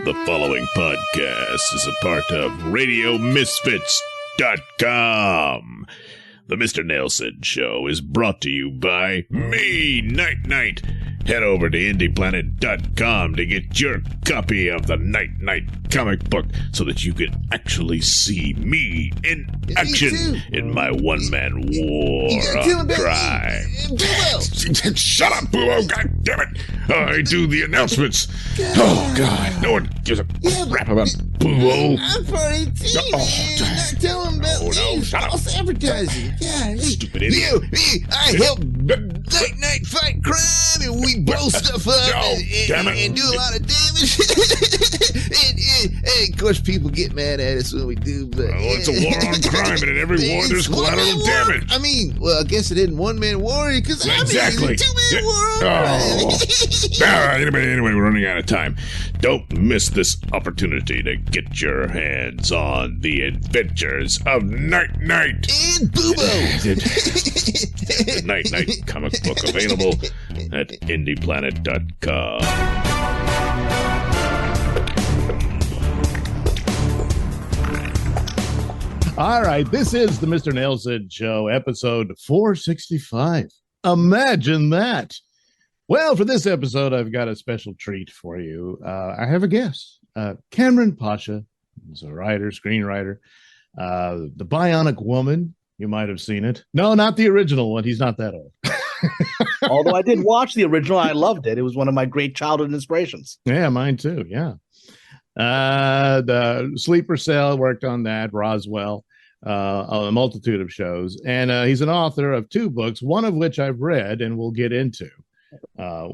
The following podcast is a part of RadioMisfits.com. The Mr. Nailsin Show is brought to you by me, Night Knight. Head over to IndiePlanet.com to get your copy of the Night Knight comic book so that you can actually see me in action in my one-man war of crime. Shut up, Boo! God damn it! I do the announcements. Oh, God. No one gives a crap about Boo. I'm 42. Not telling about no, shut up. false advertising. Yeah, Stupid idiot. I help Night Knight fight crime, and we blow stuff up and do a lot of damage. and of course, people get mad at us when we do. But it's a war on crime, and in every war there's collateral damage. I mean, well, I guess it isn't one-man war because Exactly. it's a two-man war. Anyway, we're running out of time. Don't miss this opportunity to get your hands on the adventures of Night Knight. And Boobo. The Night Knight comic book available at IndiePlanet.com. All right, this is the Mr. Nailsin Show, episode 465. Imagine that. Well, for this episode, I've got a special treat for you. I have a guest, Kamran Pasha. He's a writer, screenwriter. The Bionic Woman, you might have seen it. No, not the original one. He's not that old. Although I did watch the original, I loved it. It was one of my great childhood inspirations. Yeah, mine too. Yeah. The Sleeper Cell, worked on that. Roswell, a multitude of shows. And he's an author of 2 books, one of which I've read and we'll get into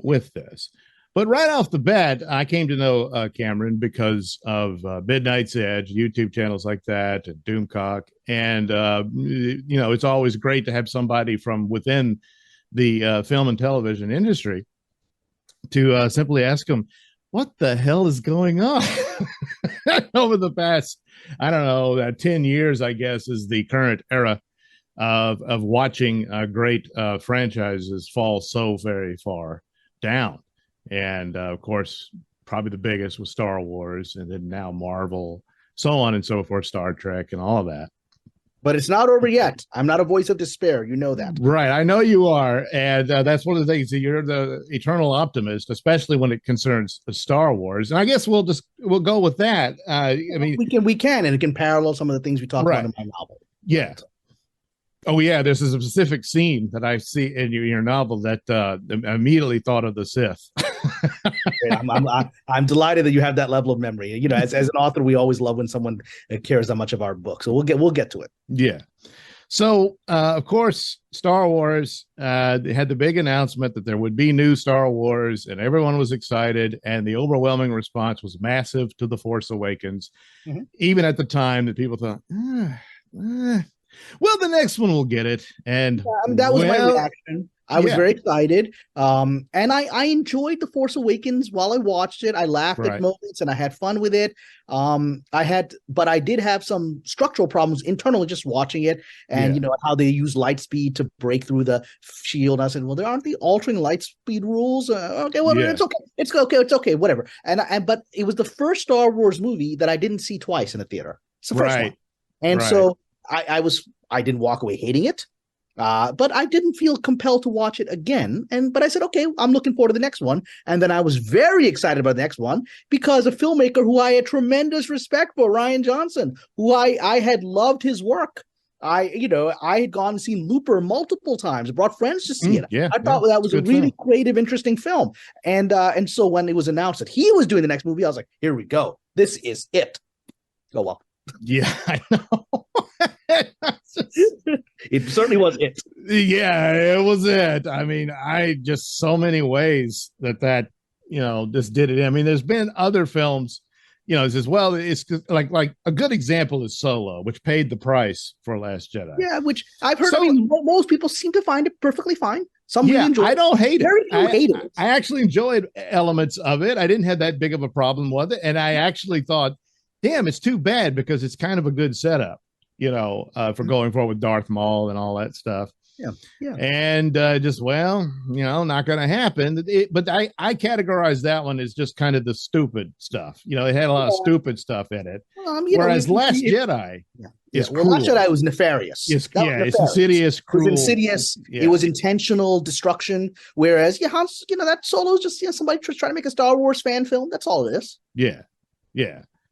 with this. But right off the bat, I came to know Kamran because of Midnight's Edge, YouTube channels like that, and Doomcock. And, it's always great to have somebody from within the film and television industry to simply ask them, what the hell is going on? Over the past, 10 years, I guess, is the current era of watching great franchises fall so very far down. And of course, probably the biggest was Star Wars, and then now Marvel, so on and so forth, Star Trek and all of that. But it's not over yet. I'm not a voice of despair. You know that. Right. I know you are. And that's one of the things that you're the eternal optimist, especially when it concerns Star Wars. And I guess we'll go with that. We can, and it can parallel some of the things we talked about in my novel. Yeah. Oh, yeah. There's a specific scene that I see in your novel that immediately thought of the Sith. I'm delighted that you have that level of memory. You know, as an author, we always love when someone cares that much of our book. So we'll get to it. Yeah. So, of course, Star Wars, they had the big announcement that there would be new Star Wars, and everyone was excited. And the overwhelming response was massive to The Force Awakens, even at the time that people thought, well, the next one will get it. And that was my reaction. I was very excited. And I enjoyed The Force Awakens while I watched it. I laughed at moments and I had fun with it. But I did have some structural problems internally just watching it, and how they use light speed to break through the shield. I said, well, aren't they altering light speed rules? Okay, well, it's okay. It's okay, whatever. But it was the first Star Wars movie that I didn't see twice in the theater. It's the first one. And so I didn't walk away hating it. But I didn't feel compelled to watch it again. But I said, okay, I'm looking forward to the next one. And then I was very excited about the next one because a filmmaker who I had tremendous respect for, Rian Johnson, who I had loved his work. I had gone and seen Looper multiple times, brought friends to see it. I thought that was a really creative, interesting film. And so when it was announced that he was doing the next movie, I was like, here we go. This is it. Oh, well. Yeah, I know. It certainly was it. Yeah, it was it. I mean, so many ways that just did it. I mean, there's been other films, as well. It's like a good example is Solo, which paid the price for Last Jedi. Yeah, which I've heard. Most people seem to find it perfectly fine. Some really enjoy it. I don't hate it. Very few haters. I actually enjoyed elements of it. I didn't have that big of a problem with it, and I actually thought, damn, it's too bad because it's kind of a good setup, for going forward with Darth Maul and all that stuff. Yeah. And just, well, not going to happen. But I categorize that one as just kind of the stupid stuff. It had a lot of stupid stuff in it. Whereas Last Jedi is cruel. Last Jedi was nefarious. It's insidious, cruel. It was insidious. It was intentional destruction. Whereas, that Solo's just somebody trying to make a Star Wars fan film. That's all it is. Yeah.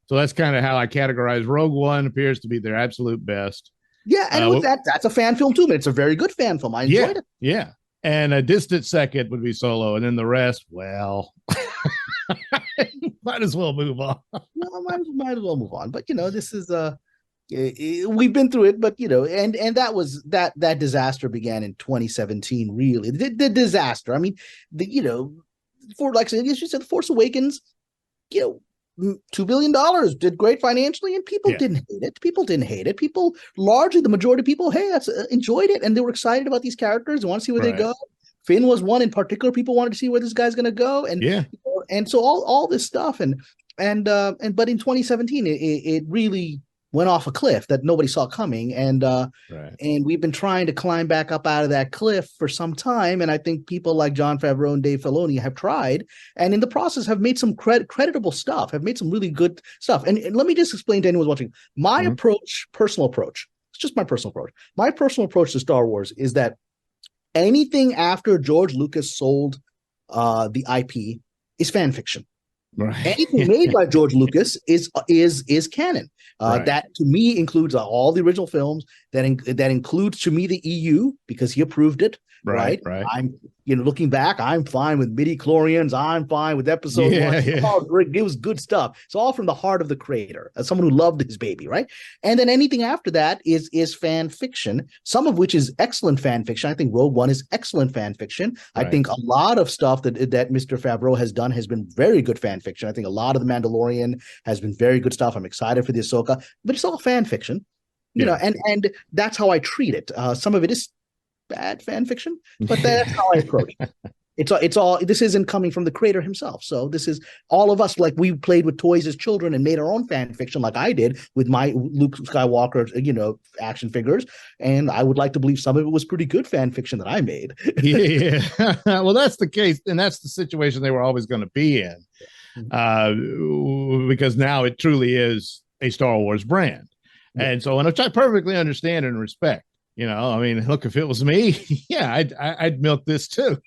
So that's kind of how I categorize Rogue One. Appears to be their absolute best. Yeah, and that's a fan film too, but it's a very good fan film. I enjoyed it. Yeah. And a distant second would be Solo, and then the rest, well, might as well move on. No, might as well move on. But this is we've been through it, but and that was that disaster began in 2017. Really, the disaster. I mean, for like you said, The Force Awakens, $2 billion did great financially, and people didn't hate it. People, largely the majority of people, enjoyed it, and they were excited about these characters and want to see where they go. Finn was one in particular. People wanted to see where this guy's going to go, and and so all this stuff, but in 2017, it really went off a cliff that nobody saw coming, and we've been trying to climb back up out of that cliff for some time, and I think people like Jon Favreau and Dave Filoni have tried, and in the process have made some creditable stuff, have made some really good stuff. And let me just explain to anyone who's watching my personal approach. It's just my personal approach. My personal approach to Star Wars is that anything after George Lucas sold the IP is fan fiction. Right. Anything made by George Lucas is canon. That to me includes all the original films. That includes to me the EU because he approved it. Right. I'm looking back, I'm fine with midi-chlorians. I'm fine with episode 1. It was good stuff. It's all from the heart of the creator, as someone who loved his baby, right? And then anything after that is fan fiction, some of which is excellent fan fiction. I think Rogue One is excellent fan fiction. I think a lot of stuff that Mr. Favreau has done has been very good fan fiction. I think a lot of The Mandalorian has been very good stuff. I'm excited for the Ahsoka, but it's all fan fiction, and that's how I treat it. Some of it is bad fan fiction, but that's how I approach it. It's all this isn't coming from the creator himself. So this is all of us, like we played with toys as children and made our own fan fiction, like I did with my Luke Skywalker, action figures. And I would like to believe some of it was pretty good fan fiction that I made. Well, that's the case, and that's the situation they were always going to be in, because now it truly is a Star Wars brand, and so, and which I perfectly understand and respect. I mean, look, if it was me, I'd milk this too.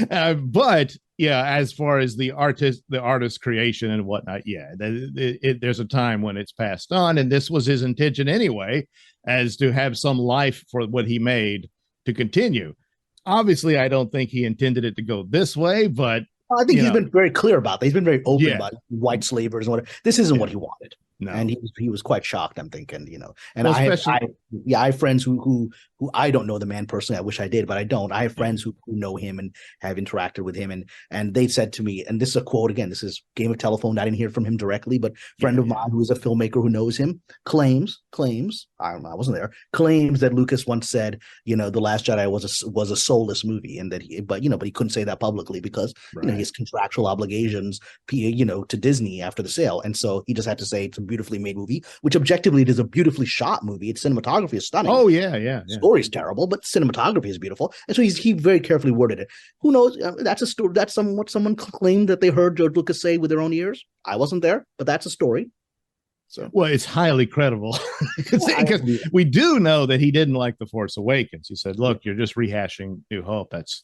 But as far as the artist creation and whatnot, there's a time when it's passed on, and this was his intention anyway, as to have some life for what he made to continue. Obviously, I don't think he intended it to go this way, but I think he's been very clear about that. He's been very open about white slavers and whatever. This isn't what he wanted. No. And he was quite shocked, I'm thinking, and well, I have friends who I don't know the man personally. I wish I did, but I don't. I have friends who know him and have interacted with him, and they said to me, and this is a quote again, this is Game of Telephone. I didn't hear from him directly, but a friend of mine who is a filmmaker who knows him claims, I don't know, I wasn't there, claims that Lucas once said, The Last Jedi was a soulless movie, and that he couldn't say that publicly because he has contractual obligations, to Disney after the sale, and so he just had to say it's a beautifully made movie, which objectively it is a beautifully shot movie. Its cinematography is stunning. Oh yeah. Story's terrible, but cinematography is beautiful, and so he very carefully worded it. Who knows? That's a story. That's what someone claimed that they heard George Lucas say with their own ears. I wasn't there, but that's a story. So, well, it's highly credible because we do know that he didn't like The Force Awakens. He said, "Look, you're just rehashing New Hope." That's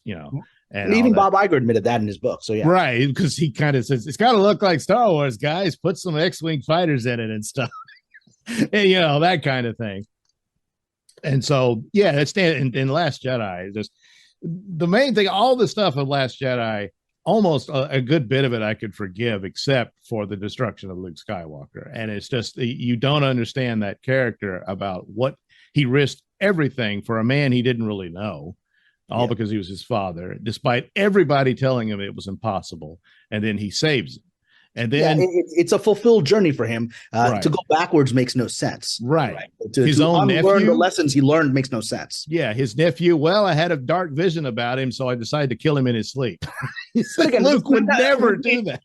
and even Bob Iger admitted that in his book. So right, because he kind of says it's got to look like Star Wars, guys. Put some X-wing fighters in it and stuff, and that kind of thing. And so, that's in Last Jedi. Just the main thing, all the stuff of Last Jedi, almost a good bit of it I could forgive, except for the destruction of Luke Skywalker. And it's just you don't understand that character, about what he risked everything for a man he didn't really know. All because he was his father, despite everybody telling him it was impossible. And then he saves him. And then it's a fulfilled journey for him. To go backwards makes no sense. Right. His own nephew, the lessons he learned makes no sense. Yeah. His nephew. Well, I had a dark vision about him, so I decided to kill him in his sleep. Again, Luke would never do that.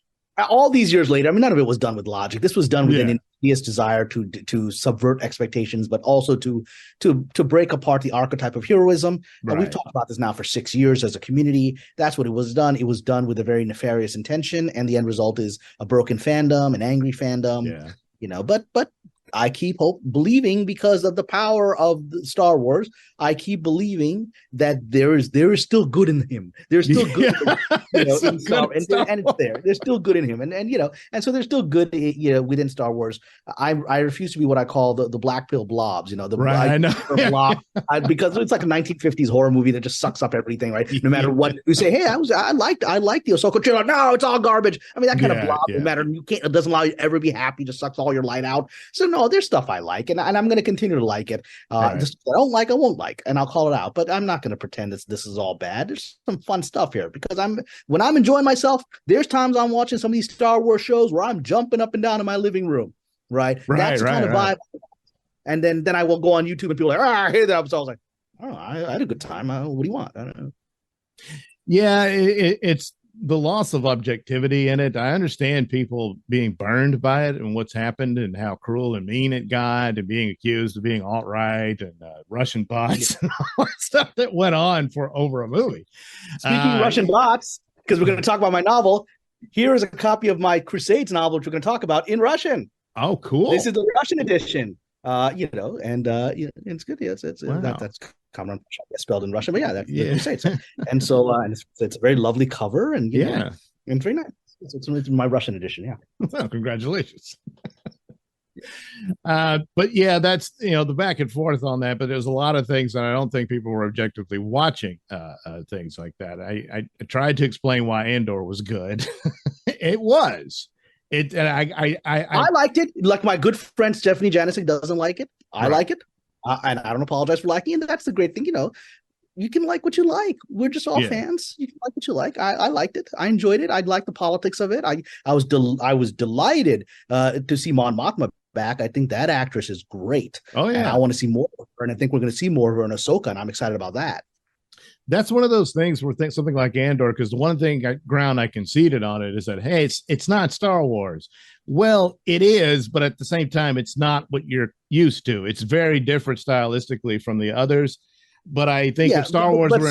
All these years later, I mean, none of it was done with logic. This was done with obvious desire to subvert expectations, but also to break apart the archetype of heroism. And we've talked about this now for 6 years as a community. That's what it was done. It was done with a very nefarious intention, and the end result is a broken fandom, an angry fandom. But I keep believing, because of the power of Star Wars, I keep believing that there is still good in him. There's still good, in Star Wars, and it's there. There's still good in him, and so there's still good, within Star Wars. I refuse to be what I call the black pill blobs. I know. Blob, because it's like a 1950s horror movie that just sucks up everything, right? No matter what you say, hey, I liked the Ahsoka trailer. No, it's all garbage. I mean, that kind of blob. No matter, it doesn't allow you to ever be happy. Just sucks all your light out. So no, there's stuff I like, and I'm going to continue to like it. Just I don't like, I won't like, and I'll call it out. But I'm not going to pretend this is all bad. There's some fun stuff here, because when I'm enjoying myself, there's times I'm watching some of these Star Wars shows where I'm jumping up and down in my living room. That's the kind of vibe. And then I will go on YouTube and people are like, I hear that. So I was like, oh, I had a good time. What do you want? I don't know. Yeah, it's the loss of objectivity in it. I understand people being burned by it and what's happened and how cruel and mean it got, and being accused of being alt-right and Russian bots and all that stuff that went on for over a movie. Speaking of Russian bots, because we're going to talk about my novel, here is a copy of my Crusades novel, which we're going to talk about in Russian. Oh, cool. This is the Russian edition. It's good. That's Kamran Pasha, spelled in Russian, but Crusades. And so it's a very lovely cover, and and very nice. It's my Russian edition. Yeah. Well, congratulations. But yeah, that's the back and forth on that. But there's a lot of things that I don't think people were objectively watching things like that. I tried to explain why Andor was good. It was. I liked it. Like my good friend Stephanie Janicek doesn't like it. I like it, and I don't apologize for liking it. And that's the great thing, you can like what you like. We're just all fans. You can like what you like. I liked it. I enjoyed it. I liked the politics of it. I was delighted to see Mon Mothma back. I think that actress is great. Oh yeah, and I want to see more of her, and I think we're going to see more of her in Ahsoka, and I'm excited about that. That's one of those things where something like Andor, because the one thing ground I conceded on it is that, hey, it's not Star Wars. Well, it is, but at the same time, it's not what you're used to. It's very different stylistically from the others. But I think if Star Wars were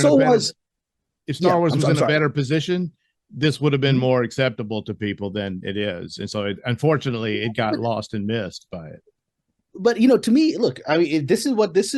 in a better position, this would have been more acceptable to people than it is. And so unfortunately, it got lost and missed by it. But to me, look, I mean, this is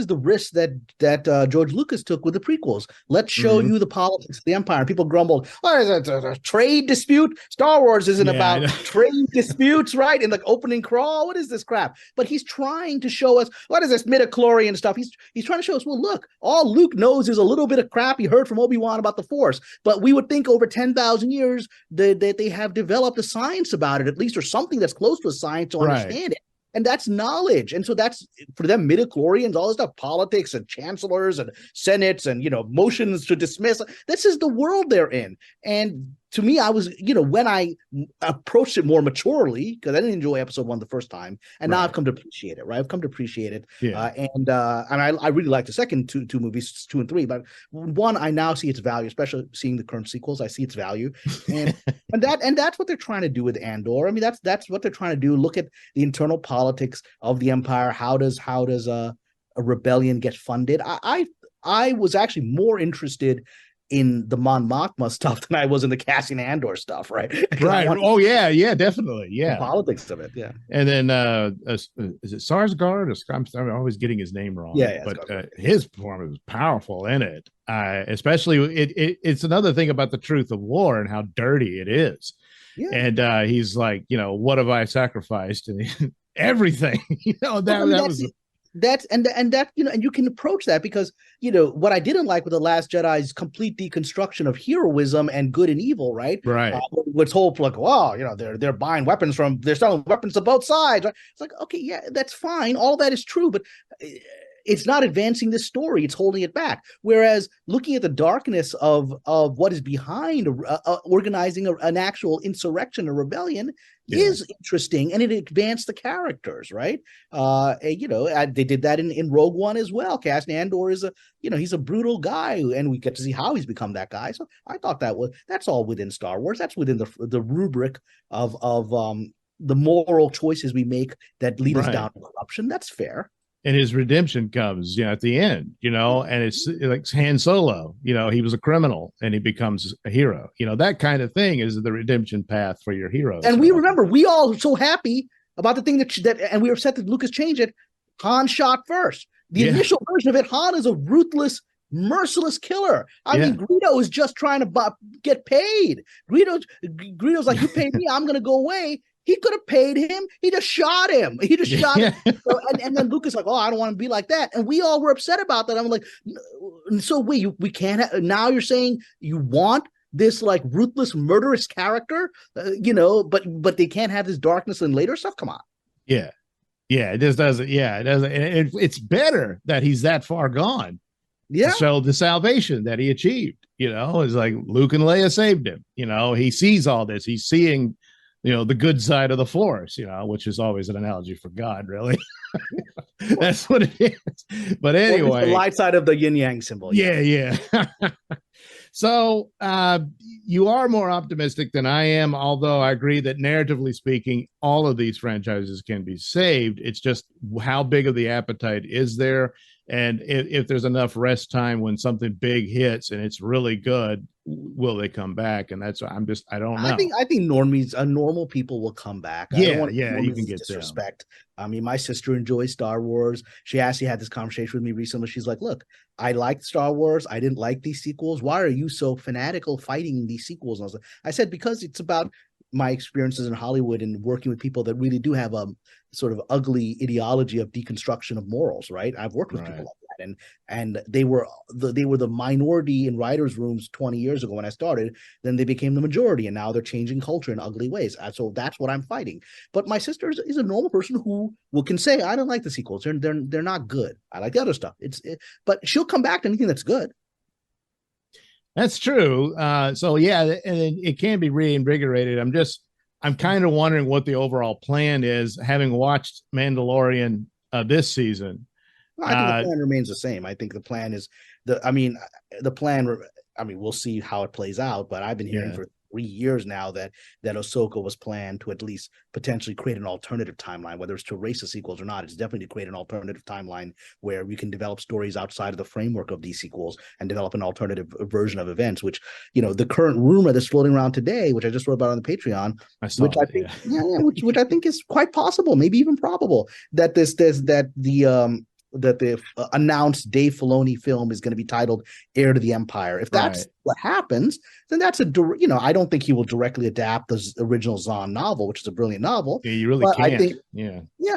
the risk that George Lucas took with the prequels. Let's show you the politics of the Empire. People grumbled, "Oh, is it a trade dispute? Star Wars isn't about trade disputes, right?" In the opening crawl, what is this crap? But he's trying to show us, what is this midichlorian stuff? He's trying to show us, well, look, all Luke knows is a little bit of crap he heard from Obi-Wan about the Force. But we would think over 10,000 years that they have developed a science about it, at least, or something that's close to a science to understand it. And that's knowledge. And so that's, for them, midichlorians, all this stuff, politics and chancellors and senates and, motions to dismiss. This is the world they're in. And to me, I was, when I approached it more maturely, because I didn't enjoy episode 1 the first time, and now I've come to appreciate it, right? I've come to appreciate it. Yeah. And I really like the second two movies, 2 and 3, but 1, I now see its value, especially seeing the current sequels. I see its value. And that's what they're trying to do with Andor. I mean, that's what they're trying to do. Look at the internal politics of the Empire. How does a rebellion get funded? I was actually more interested in the Mon Mothma stuff than I was in the Cassian Andor stuff, right? Right. Oh yeah, definitely. Yeah. The politics of it. Yeah. And then is it Sarsgaard? I'm always getting his name wrong. Yeah. But his performance was powerful in it. Especially it's another thing about the truth of war and how dirty it is. Yeah. And he's like, what have I sacrificed? And everything. That's and you can approach that because what I didn't like with The Last Jedi's complete deconstruction of heroism and good and evil, right? What's whole like, wow, they're buying weapons they're selling weapons to both sides. Right? It's like, okay, yeah, that's fine. All that is true, but it's not advancing this story. It's holding it back. Whereas looking at the darkness of what is behind organizing an actual insurrection or rebellion is interesting, and it advanced the characters, right? They did that in Rogue One as well. Cassian Andor is he's a brutal guy, and we get to see how he's become that guy. So I thought that's all within Star Wars. That's within the rubric of the moral choices we make that lead us down to corruption. That's fair. And his redemption comes, at the end, and it's like Han Solo, he was a criminal and he becomes a hero. That kind of thing is the redemption path for your heroes. And we remember, we all are so happy about the thing that and we were upset that Lucas changed it. Han shot first. The initial version of it, Han is a ruthless, merciless killer. I mean, Greedo is just trying to get paid. Greedo's like, you paid me, I'm going to go away. He could have paid him. He just shot him. Him. So, and then Lucas like, oh, I don't want to be like that. And we all were upset about that. I'm like, so we can't. Now you're saying you want this like ruthless, murderous character, but they can't have this darkness and later stuff. Come on. Yeah. It just doesn't. Yeah, it doesn't. It's better that he's that far gone. Yeah. To show the salvation that he achieved. It's like Luke and Leia saved him. He sees all this. He's seeing the good side of the force, which is always an analogy for God, really. That's what it is. But anyway, the light side of the yin yang symbol. Yeah. So you are more optimistic than I am, although I agree that narratively speaking, all of these franchises can be saved. It's just how big of the appetite is there? And if there's enough rest time when something big hits and it's really good, will they come back? And that's I don't know. I think normal people will come back. You can get disrespect. I mean, my sister enjoys Star Wars. She actually had this conversation with me recently. She's like, look, I liked Star Wars. I didn't like these sequels. Why are you so fanatical fighting these sequels? And I said, because it's about my experiences in Hollywood and working with people that really do have a sort of ugly ideology of deconstruction of morals, right? I've worked with people like that, and they were the minority in writers' rooms 20 years ago when I started. Then they became the majority, and now they're changing culture in ugly ways. So that's what I'm fighting. But my sister is a normal person who can say, I don't like the sequels. They're not good. I like the other stuff. But she'll come back to anything that's good. That's true. So yeah, and it can be reinvigorated. I'm kind of wondering what the overall plan is, having watched Mandalorian this season. I think the plan remains the same. I think the plan is we'll see how it plays out, but I've been hearing for 3 years now that Ahsoka was planned to at least potentially create an alternative timeline, whether it's to erase the sequels or not. It's definitely to create an alternative timeline where we can develop stories outside of the framework of these sequels and develop an alternative version of events, which, the current rumor that's floating around today, which I just wrote about on the Patreon, which I think is quite possible, maybe even probable, that the announced Dave Filoni film is going to be titled Heir to the Empire. If that's what happens, then that's I don't think he will directly adapt the original Zahn novel, which is a brilliant novel. Yeah, you really can't. I think,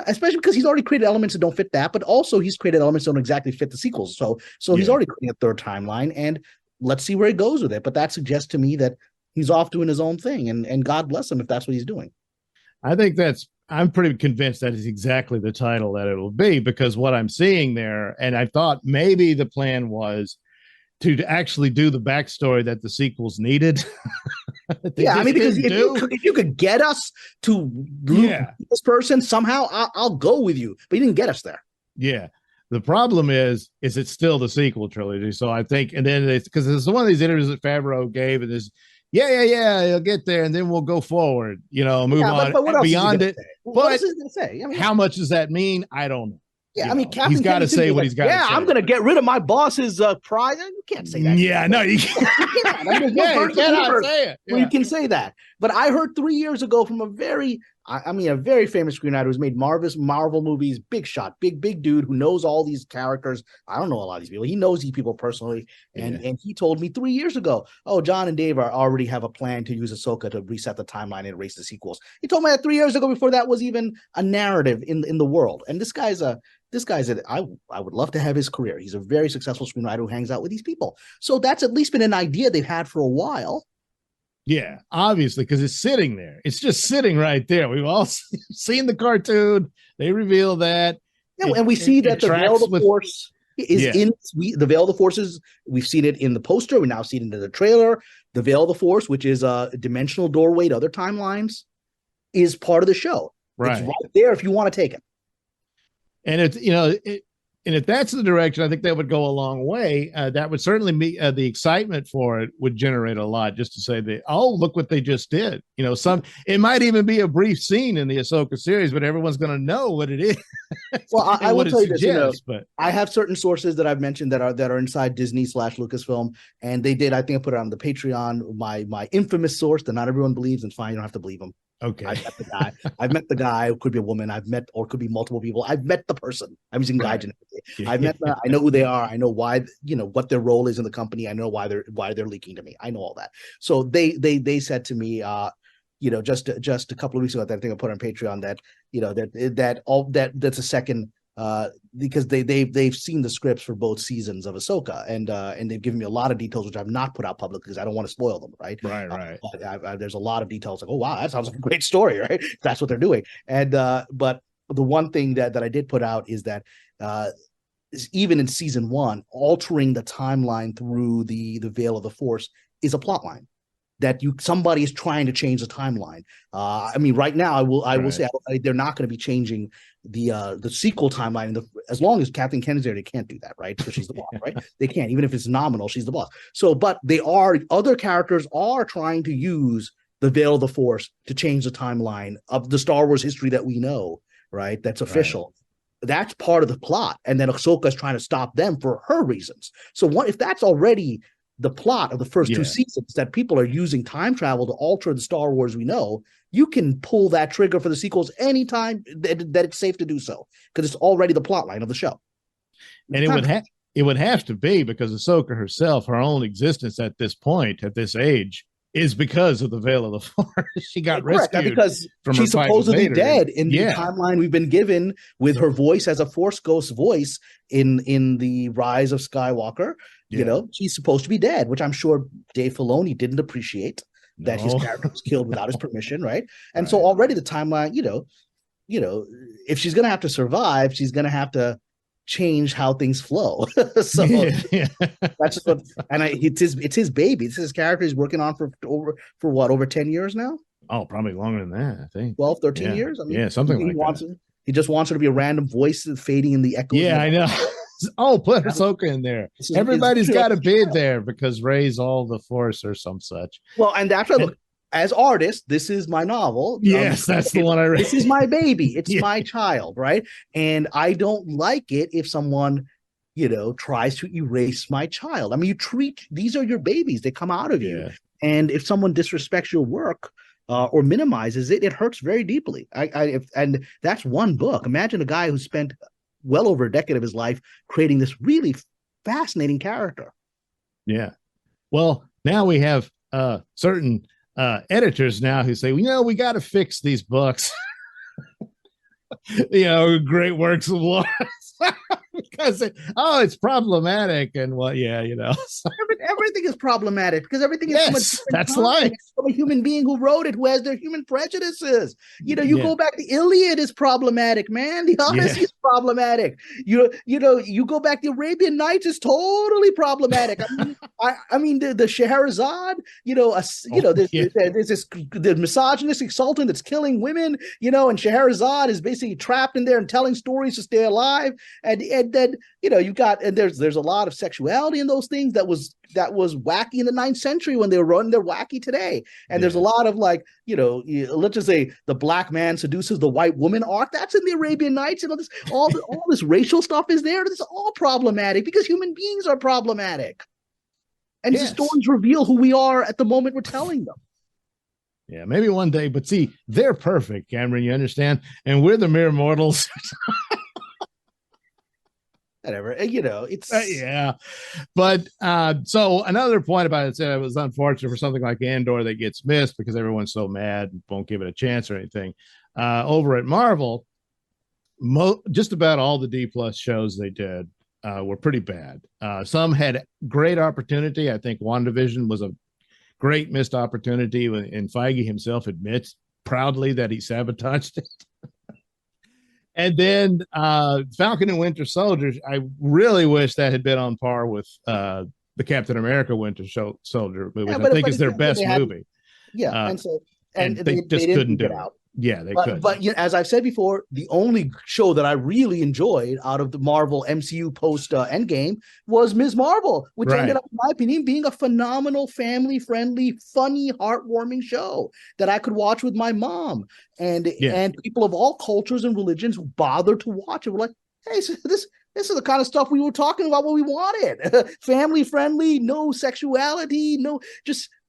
especially because he's already created elements that don't fit that, but also he's created elements that don't exactly fit the sequels. So he's already creating a third timeline, and let's see where he goes with it. But that suggests to me that he's off doing his own thing, and God bless him if that's what he's doing. I think I'm pretty convinced that is exactly the title that it'll be, because what I'm seeing there, and I thought maybe the plan was to actually do the backstory that the sequels needed. Because if you could get us to this person somehow, I'll go with you. But you didn't get us there. Yeah. The problem is it's still the sequel trilogy. So I think, and then because it's one of these interviews that Favreau gave, and this. He'll get there, and then we'll go forward, move on. But what beyond it. What else is he going to say? I mean, how much does that mean? I don't know. Yeah, he's got to say what he's got to say. I'm going to get rid of my boss's prize. You can't say that. Yeah, no, you can't. You cannot say it. Well, you can say that. But I heard 3 years ago from a very famous screenwriter who's made Marvel movies, big shot, big dude who knows all these characters. I don't know a lot of these people. He knows these people personally. And he told me 3 years ago, John and Dave already have a plan to use Ahsoka to reset the timeline and erase the sequels. He told me that 3 years ago, before that was even a narrative in the world. And this guy's I would love to have his career. He's a very successful screenwriter who hangs out with these people. So that's at least been an idea they've had for a while. Yeah, obviously, because it's sitting there. It's just sitting right there. We've all seen the cartoon. They reveal that. Yeah, and we see that the Veil of the Force is in the Veil of the Force. We've seen it in the poster. We now see it in the trailer. The Veil of the Force, which is a dimensional doorway to other timelines, is part of the show. Right. It's right there if you want to take it. And and if that's the direction, I think that would go a long way. That would certainly be the excitement for it would generate a lot. Just to say that, oh, look what they just did. It might even be a brief scene in the Ahsoka series, but everyone's going to know what it is. Well, I will tell you this. But I have certain sources that I've mentioned that are inside Disney/Lucasfilm, and they did. I think I put it on the Patreon. My infamous source that not everyone believes, and fine, you don't have to believe him. Okay. I've met the guy. It could be a woman. Or could be multiple people. I've met the person. I'm using gaijin. I've met them. I know who they are. I know why, what their role is in the company. I know why they're leaking to me. I know all that. So they said to me, just a couple of weeks ago, that thing I put on Patreon that's a second, because they've seen the scripts for both seasons of Ahsoka, and they've given me a lot of details which I've not put out publicly because I don't want to spoil them, right? Right. There's a lot of details like, oh wow, that sounds like a great story, right? That's what they're doing. And but the one thing that I did put out is that even in season 1, altering the timeline through the Veil of the Force is a plot line. That somebody is trying to change the timeline. Right now I will say they're not going to be changing the sequel timeline. As long as Kathleen Kennedy's there, they can't do that, right? Because she's the boss, right? They can't, even if it's nominal. She's the boss. So, but other characters are trying to use the Veil of the Force to change the timeline of the Star Wars history that we know, right? That's official. Right. That's part of the plot, and then Ahsoka is trying to stop them for her reasons. So, if that's already the plot of the first 2 seasons, that people are using time travel to alter the Star Wars we know, you can pull that trigger for the sequels anytime that it's safe to do so, because it's already the plot line of the show. And it would have to be, because Ahsoka herself, her own existence at this point, at this age, is because of the Veil of the Force. She got rescued because she's supposedly dead in the timeline we've been given, with her voice as a Force ghost voice in the Rise of Skywalker. She's supposed to be dead, which I'm sure Dave Filoni didn't appreciate, that his character was killed without his permission, right? And so already the timeline, if she's going to have to survive, she's going to have to change how things flow. So that's just what, and it's his baby. It's his character he's working on for over 10 years now. Oh, probably longer than that, I think. 12, 13 years. Something like that. He just wants her to be a random voice fading in the echo. Yeah, I know. Oh, put Ahsoka in there. Everybody's got to be there because Rey's all the Force or some such. Well, and that's right. Look, as artist, this is my novel. Yes, that's the one I read. This is my baby. It's my child, right? And I don't like it if someone, tries to erase my child. These are your babies. They come out of you. And if someone disrespects your work or minimizes it, it hurts very deeply. And that's one book. Imagine a guy who spent well over a decade of his life creating this really fascinating character. Yeah. Well, now we have certain editors now who say, we got to fix these books. Great works of art. Because it's problematic and so. Everything is problematic because everything is that's life. From a human being who wrote it, who has their human prejudices. Go back, the Iliad is problematic, man. The Odyssey is problematic. You go back, the Arabian Nights is totally problematic. I mean the Scheherazade, there's this the misogynistic sultan that's killing women, and Scheherazade is basically trapped in there and telling stories to stay alive. And then you got, and there's a lot of sexuality in those things that was wacky in the 9th century when they were running. They're wacky today. And there's a lot of let's just say the black man seduces the white woman arc. That's in the Arabian Nights. All this racial stuff is there. It's all problematic because human beings are problematic. And the stories reveal who we are at the moment we're telling them. Yeah, maybe one day, but see, they're perfect, Cameron, you understand? And we're the mere mortals. Whatever, it's but so another point about it was unfortunate for something like Andor that gets missed because everyone's so mad and won't give it a chance or anything. Over at Marvel, just about all the D+ shows they did were pretty bad. Some had great opportunity. I think WandaVision was a great missed opportunity, and Feige himself admits proudly that he sabotaged it. And then Falcon and Winter Soldier, I really wish that had been on par with the Captain America Winter Soldier movie, which I think is their best movie. Yeah, and they just couldn't do it. Yeah, they but, could. But as I've said before, the only show that I really enjoyed out of the Marvel MCU post Endgame was Ms. Marvel, which ended up, in my opinion, being a phenomenal, family-friendly, funny, heartwarming show that I could watch with my mom and people of all cultures and religions bothered to watch it. We're like, hey, so this is the kind of stuff we were talking about what we wanted. Family-friendly, no sexuality,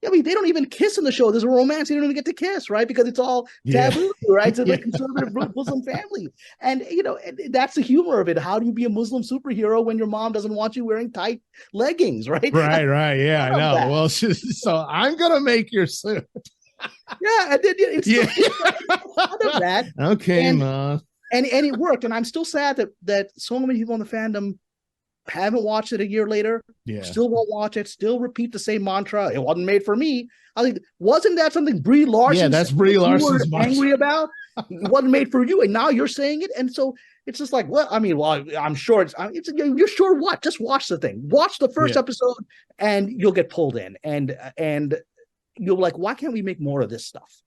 they don't even kiss in the show. There's a romance. They don't even get to kiss, right? Because it's all taboo, right? So the conservative Muslim family. And, that's the humor of it. How do you be a Muslim superhero when your mom doesn't want you wearing tight leggings, right? Right. Yeah, I know. That. Well, so I'm going to make your suit. Yeah. And then it's that. Okay, Ma. And it worked. And I'm still sad that so many people in the fandom haven't watched it a year later, still won't watch it, still repeat the same mantra. It wasn't made for me. I think, wasn't that something Brie Larson? Yeah, that's Brie Larson's angry about. It wasn't made for you, and now you're saying it, and so it's just like, I'm sure you're sure what? Just watch the thing. Watch the first episode, and you'll get pulled in, and you'll be like, why can't we make more of this stuff?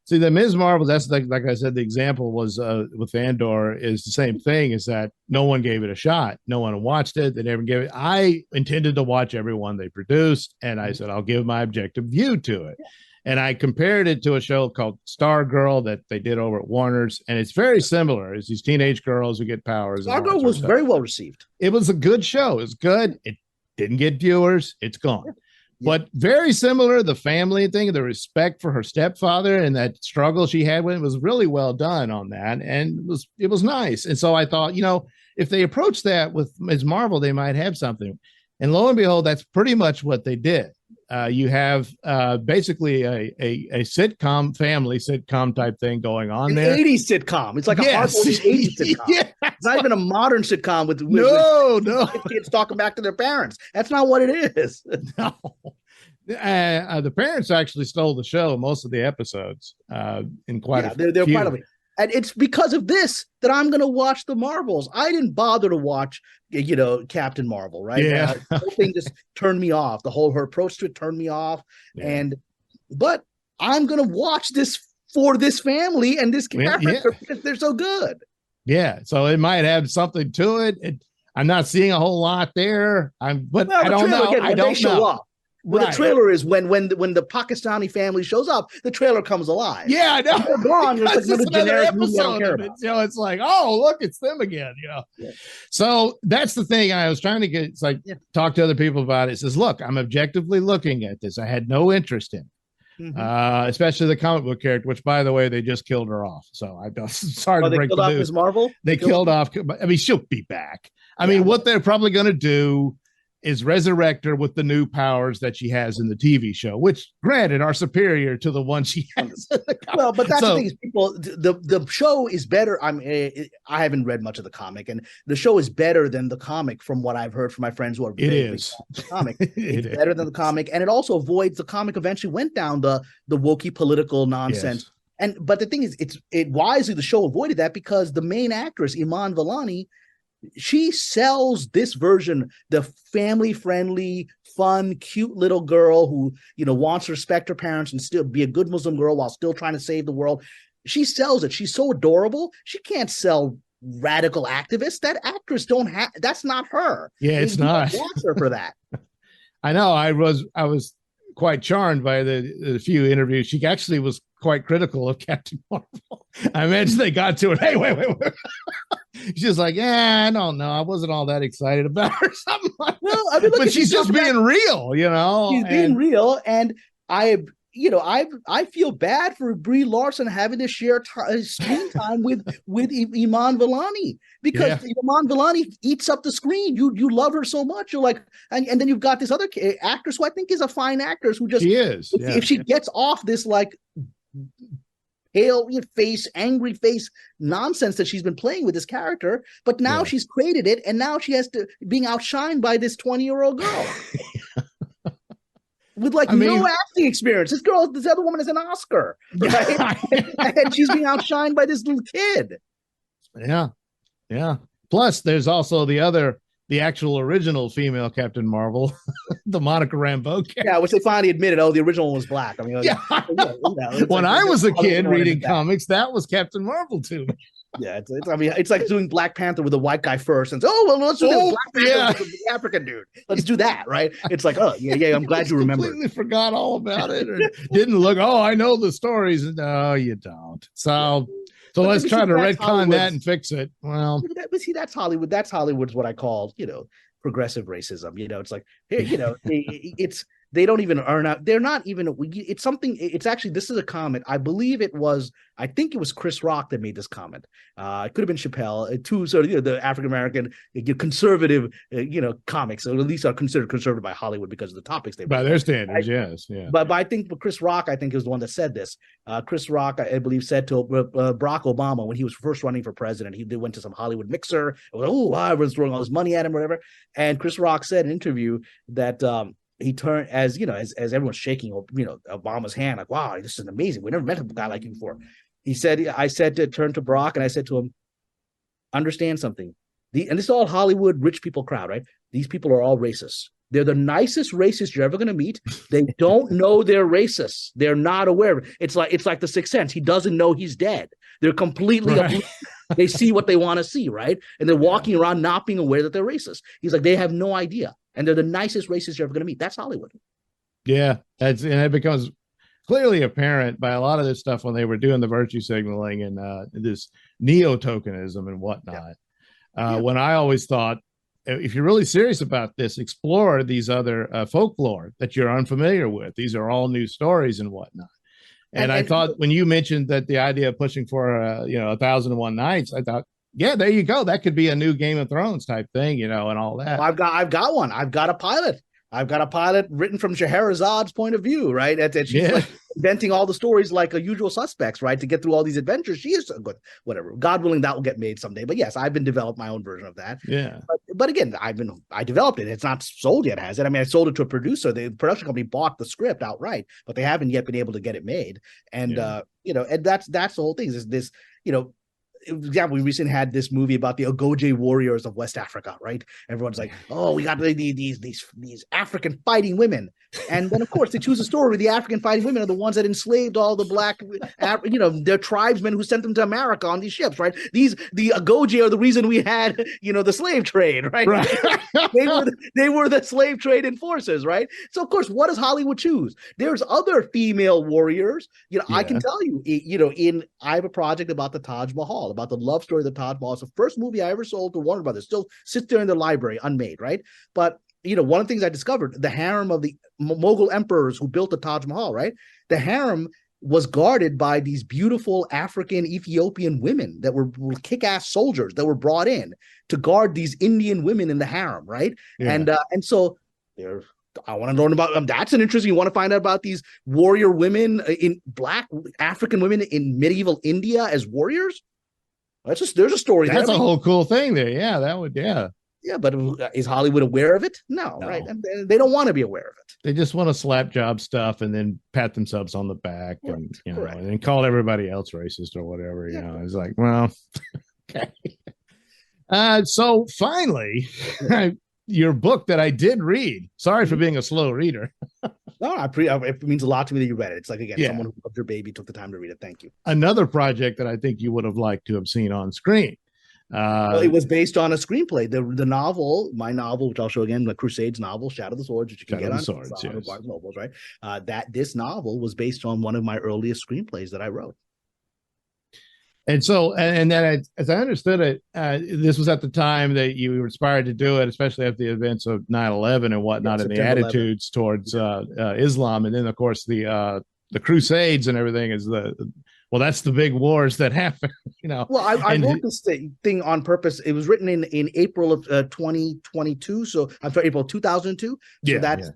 See, the Ms. Marvel, that's like I said, the example was with Andor is the same thing, is that no one gave it a shot. No one watched it. They never gave it. I intended to watch every one they produced, and I said, I'll give my objective view to it. And I compared it to a show called Stargirl that they did over at Warner's, and it's very similar. It's these teenage girls who get powers. Stargirl was very well received. It was a good show. It was good. It didn't get viewers. It's gone. Yeah. But very similar, the family thing, the respect for her stepfather and that struggle she had with it was really well done on that. And it was nice. And so I thought, if they approach that with Ms. Marvel, they might have something. And lo and behold, that's pretty much what they did. You have basically a sitcom, family sitcom type thing going on there. 80s sitcom. It's like a heartwarming 80s sitcom. Yes. It's not even a modern sitcom with kids talking back to their parents. That's not what it is. No. The parents actually stole the show, most of the episodes, in quite a few. They're part of it. And it's because of this that I'm going to watch the Marvels. I didn't bother to watch, Captain Marvel, right? Yeah. The whole thing just turned me off. Her approach to it turned me off. Yeah. But I'm going to watch this for this family and this character because they're so good. Yeah. So it might have something to it. I'm not seeing a whole lot there. I don't know. Again, I don't know. Well, the trailer is when the Pakistani family shows up, the trailer comes alive. Yeah, I know. They're gone. It's like another episode of it. It's like, oh, look, it's them again. Yeah. So that's the thing I was trying to get. It's like talk to other people about it. It says, look, I'm objectively looking at this. I had no interest in it. Especially the comic book character, which, by the way, they just killed her off. So sorry to break the news. They killed off Ms. Marvel? They killed off. I mean, she'll be back. I mean, what they're probably going to do is resurrect her with the new powers that she has in the TV show, which, granted, are superior to the one she has. Well, but that's the thing is, people. The show is better. I haven't read much of the comic, and the show is better than the comic, from what I've heard from my friends who are. It is the comic. It's better than the comic, and it also avoids the comic. Eventually, went down the wokey political nonsense. Yes. But the thing is, it wisely the show avoided that because the main actress Iman Vellani, she sells this version, the family-friendly, fun, cute little girl who, wants to respect her parents and still be a good Muslim girl while still trying to save the world. She sells it. She's so adorable. She can't sell radical activists. That actress that's not her. Yeah, it's not. Watch her for that. I know. I was quite charmed by the few interviews. She actually was quite critical of Captain Marvel. I imagine they got to it. Hey, wait. She's like, I don't know. I wasn't all that excited about her. Something like that. But she's just being real, She's being real. And I feel bad for Brie Larson having to share screen time with Iman Vellani because Iman Vellani eats up the screen. You love her so much. You're like, and then you've got this other actress who I think is a fine actress who just she is. If she gets off this like pale face, angry face nonsense that she's been playing with this character, but now she's created it, and now she has to being outshined by this 20-year-old girl. With no acting experience. This other woman is an Oscar, right? And she's being outshined by this little kid. Yeah. Plus, there's also the other the actual original female Captain Marvel, the Monica Rambeau. Yeah, which they finally admitted. Oh, the original one was black. I mean, yeah. When I was a kid reading comics, that was Captain Marvel to me. Yeah, it's like doing Black Panther with a white guy first, and let's do Black Panther with the African dude. Let's do that, right? It's like, yeah. I'm glad you remember. Completely forgot all about it, or didn't look. Oh, I know the stories. No, you don't. So let's try to retcon that and fix it. Well, that's Hollywood. That's Hollywood's what I call, progressive racism. It's like, they don't even earn out. They're not even, it's something, it's actually, this is a comment. I think it was Chris Rock that made this comment. It could have been Chappelle, two sort of, the African-American conservative, comics, or at least are considered conservative by Hollywood because of the topics by their standards. Yes. Yeah. But I think Chris Rock, I think, is the one that said this. Chris Rock, I believe, said to Barack Obama when he was first running for president, he went to some Hollywood mixer. Everyone's throwing all this money at him, or whatever. And Chris Rock said in an interview that, he turned as everyone's shaking, Obama's hand, like, wow, this is amazing. We never met a guy like you before. He said, I said to turn to Barack and I said to him, understand something. And this is all Hollywood rich people crowd, right? These people are all racists. They're the nicest racists you're ever going to meet. They don't know they're racist. They're not aware of it. It's like the Sixth Sense. He doesn't know he's dead. They're completely they see what they want to see, right? And they're walking around not being aware that they're racist. He's like, they have no idea. And they're the nicest racists you're ever going to meet. That's Hollywood. Yeah. And it becomes clearly apparent by a lot of this stuff when they were doing the virtue signaling and this neo-tokenism and whatnot. When I always thought, if you're really serious about this, explore these other folklore that you're unfamiliar with. These are all new stories and whatnot. And I thought when you mentioned that the idea of pushing for 1001 Nights, I thought, yeah, there you go. That could be a new Game of Thrones type thing, and all that. I've got one. I've got a pilot. Written from Scheherazad's point of view, right? And she's like inventing all the stories like a Usual Suspects, right? To get through all these adventures. She is good. Whatever. God willing, that will get made someday. But yes, I've been developing my own version of that. Yeah. But again, I developed it. It's not sold yet, has it? I mean, I sold it to a producer. The production company bought the script outright, but they haven't yet been able to get it made. And and that's the whole thing. Is this, we recently had this movie about the Ogoje warriors of West Africa, right? Everyone's like, oh, we got these African fighting women. And then, of course, they choose a story where the African fighting women are the ones that enslaved all the black, their tribesmen who sent them to America on these ships, right? The Ogoje are the reason we had, the slave trade, right? they were the slave trade enforcers, right? So, of course, what does Hollywood choose? There's other female warriors. I can tell you, I have a project about the Taj Mahal, about the love story of the Taj Mahal. It's the first movie I ever sold to Warner Brothers. Still sits there in the library, unmade, right? But one of the things I discovered, the harem of the Mughal emperors who built the Taj Mahal, right? The harem was guarded by these beautiful African Ethiopian women that were kick-ass soldiers that were brought in to guard these Indian women in the harem, right? Yeah. And so I want to learn about that's an interesting. You want to find out about these warrior women in black African women in medieval India as warriors? There's a story. That's a whole cool thing there. Yeah, that would. Yeah. Yeah, but is Hollywood aware of it? No, right? And they don't want to be aware of it. They just want to slap job stuff and then pat themselves on the back and and call everybody else racist or whatever. It's like, well, okay. So finally, your book that I did read. Sorry for being a slow reader. No, it means a lot to me that you read it. It's like, again, someone who loved your baby took the time to read it. Thank you. Another project that I think you would have liked to have seen on screen. Well, it was based on a screenplay. The novel, my novel, which I'll show again, the Crusades novel, Shadow of the Swords, which you can get on Barnes Nobles, right? This novel was based on one of my earliest screenplays that I wrote. And so, and then as I understood it, this was at the time that you were inspired to do it, especially after the events of 9/11 and whatnot, and the attitudes 11th. Towards Islam. And then, of course, the Crusades and everything is that's the big wars that happen, Well, I wrote this thing on purpose. It was written in April of 2022. So I'm sorry, April 2002. So that's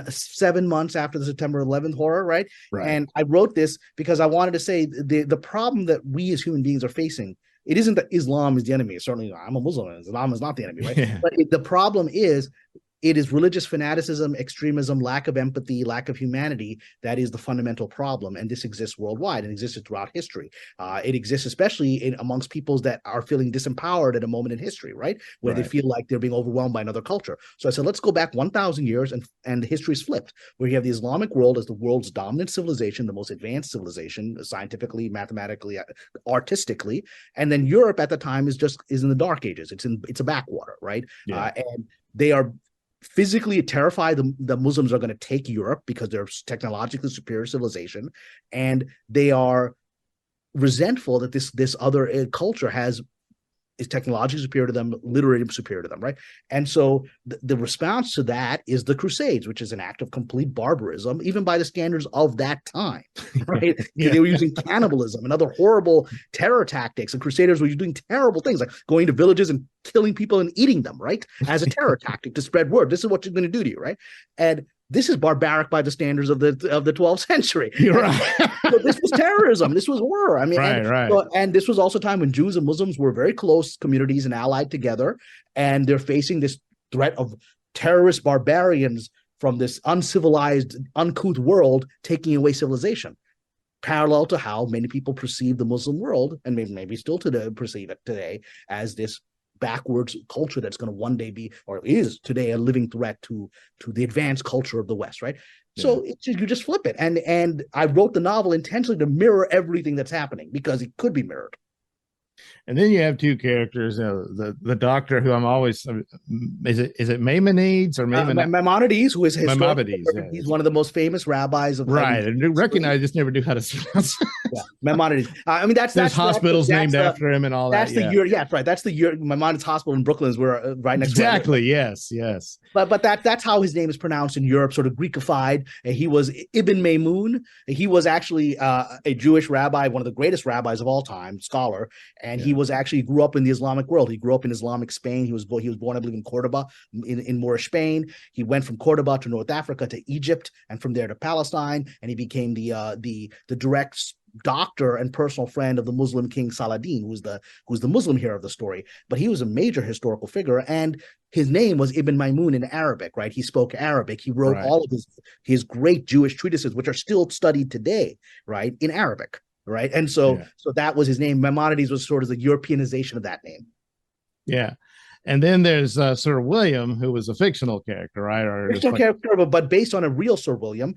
7 months after the September 11th horror, right? And I wrote this because I wanted to say the problem that we as human beings are facing, it isn't that Islam is the enemy. Certainly, I'm a Muslim, and Islam is not the enemy, right? But the problem is it is religious fanaticism, extremism, lack of empathy, lack of humanity that is the fundamental problem. And this exists worldwide and existed throughout history. It exists especially amongst peoples that are feeling disempowered at a moment in history, right? Where they feel like they're being overwhelmed by another culture. So I said, let's go back 1,000 years and history is flipped, where you have the Islamic world as the world's dominant civilization, the most advanced civilization, scientifically, mathematically, artistically. And then Europe at the time is in the dark ages. It's a backwater, right? And they are physically terrified the Muslims are going to take Europe because they're technologically superior civilization, and they are resentful that this other culture is technologically superior to them, literally superior to them, right? And so the response to that is the Crusades, which is an act of complete barbarism, even by the standards of that time, right? They were using cannibalism and other horrible terror tactics, and Crusaders were doing terrible things like going to villages and killing people and eating them, right? As a terror tactic to spread word. This is what you're going to do to you, right? And this is barbaric by the standards of the 12th century. You're right. So this was terrorism. This was horror. I mean, right. And this was also a time when Jews and Muslims were very close communities and allied together, and they're facing this threat of terrorist barbarians from this uncivilized, uncouth world taking away civilization. Parallel to how many people perceive the Muslim world, and maybe still today perceive it today, as this backwards culture that's going to one day be, or is today, a living threat to the advanced culture of the West, right? So you just flip it. And I wrote the novel intentionally to mirror everything that's happening because it could be mirrored. And then you have two characters, the doctor who I'm always, is it Maimonides or Maimonides, who is Maimonides, he's one of the most famous rabbis of right. And recognize, I just never knew how to pronounce it. Maimonides. I mean, that's hospitals named after him and all that. That's right. That's the Maimonides Hospital in Brooklyn is where right next. Exactly. Yes. But that's how his name is pronounced in Europe, sort of Greekified. And he was Ibn Maymun. He was actually a Jewish rabbi, one of the greatest rabbis of all time, scholar. And he grew up in the Islamic world. He grew up in Islamic Spain. He was born, I believe, in Cordoba, in Moorish Spain. He went from Cordoba to North Africa to Egypt, and from there to Palestine. And he became the direct doctor and personal friend of the Muslim king Saladin, who's the Muslim hero of the story. But he was a major historical figure, and his name was Ibn Maymun in Arabic, right? He spoke Arabic. He wrote all of his great Jewish treatises, which are still studied today, right, in Arabic. Right. And so that was his name. Maimonides was sort of the Europeanization of that name. Yeah. And then there's Sir William, who was a fictional character, right? Fictional character, but based on a real Sir William.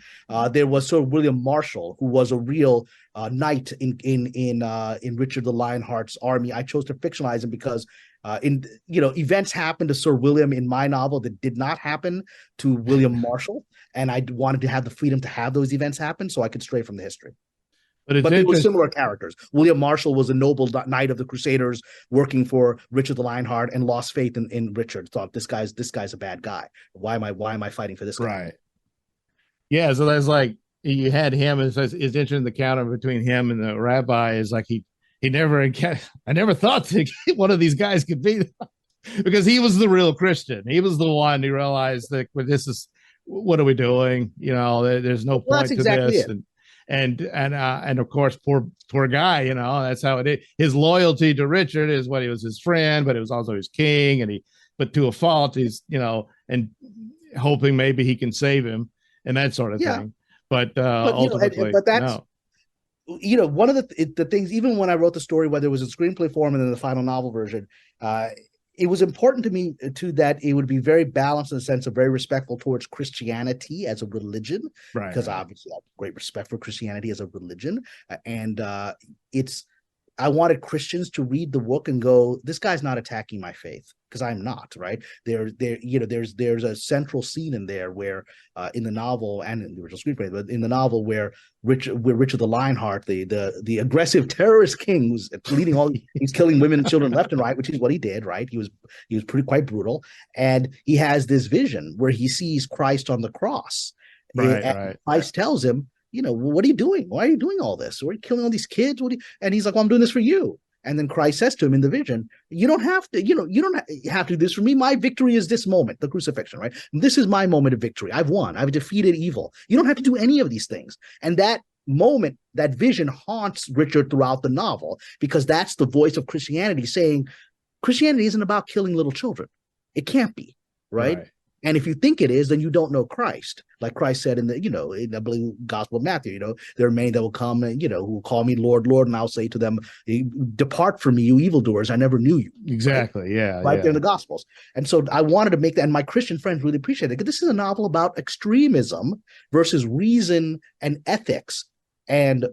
There was Sir William Marshall, who was a real knight in Richard the Lionheart's army. I chose to fictionalize him because events happened to Sir William in my novel that did not happen to William Marshall, and I wanted to have the freedom to have those events happen so I could stray from the history. But they were similar characters. William Marshall was a noble knight of the Crusaders working for Richard the Lionheart and lost faith in Richard. Thought this guy's a bad guy. Why am I fighting for this guy? Right. Yeah. So that's like you had him as interesting. The counter between him and the rabbi is like he never. I never thought that one of these guys could be because he was the real Christian. He was the one who realized that this is what are we doing? There's no point to this. And of course, poor guy, that's how it is. His loyalty to Richard is what he was his friend, but it was also his king. But to a fault, he's, and hoping maybe he can save him and that sort of thing. But ultimately, no. One of the things, even when I wrote the story, whether it was in screenplay form and then the final novel version, it was important to me too that it would be very balanced in the sense of very respectful towards Christianity as a religion, because obviously I have great respect for Christianity as a religion, and I wanted Christians to read the book and go, this guy's not attacking my faith, because I'm not, right? There's a central scene in there where in the novel and in the original screenplay, but in the novel where Richard the Lionheart, the aggressive terrorist king who's leading he's killing women and children left and right, which is what he did, right? He was quite brutal. And he has this vision where he sees Christ on the cross. Right. Christ tells him, what are you doing? Why are you doing all this? Why are you killing all these kids? And he's like, well, I'm doing this for you. And then Christ says to him in the vision, you don't have to do this for me. My victory is this moment, the crucifixion, right? This is my moment of victory. I've won. I've defeated evil. You don't have to do any of these things. And that moment, that vision haunts Richard throughout the novel, because that's the voice of Christianity saying Christianity isn't about killing little children. It can't be, right? And if you think it is, then you don't know Christ. Like Christ said in the, in I believe Gospel of Matthew, there are many that will come and, who will call me Lord, Lord, and I'll say to them, depart from me, you evildoers, I never knew you. Exactly. Right? Yeah. Right there in the Gospels. And so I wanted to make that, and my Christian friends really appreciate it, because this is a novel about extremism versus reason and ethics. And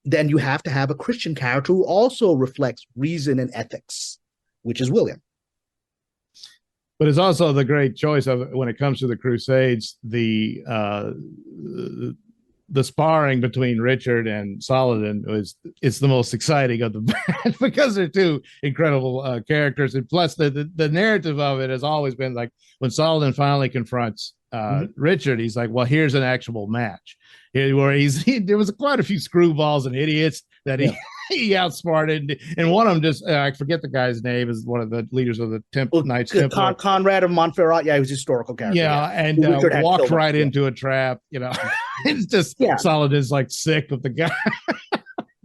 then you have to have a Christian character who also reflects reason and ethics, which is William. But it's also the great choice of, when it comes to the Crusades, the sparring between Richard and Saladin it's the most exciting of the band, because they're two incredible characters, and plus the narrative of it has always been like, when Saladin finally confronts Richard, he's like, well, here's an actual match, where there was quite a few screwballs and idiots that he outsmarted, and one of them just I forget the guy's name, is one of the leaders of the Knights Templar, Conrad of Montferrat. Yeah, he was a historical character. And walked right into a trap. It's just Saladin's like sick of the guy.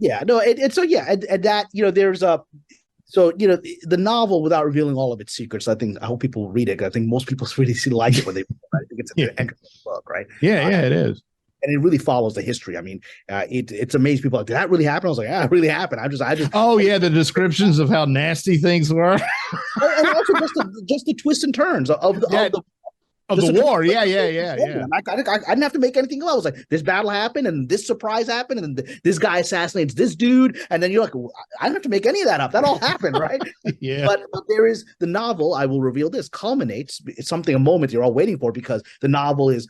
And that there's a. So, the novel, without revealing all of its secrets, I hope people read it. I think most people really like it when they read it. I think it's an interesting book, right? It is. And it really follows the history. I mean, it's amazing. People are like, did that really happen? I was like, yeah, it really happened. I just. Oh yeah, the descriptions of how nasty things were, and also just the twists and turns of the war. Yeah. I didn't have to make anything up. I was like, this battle happened, and this surprise happened, and this guy assassinates this dude, and then you're like, I didn't have to make any of that up. That all happened, right? But there is the novel. I will reveal this culminates. It's a moment you're all waiting for, because the novel is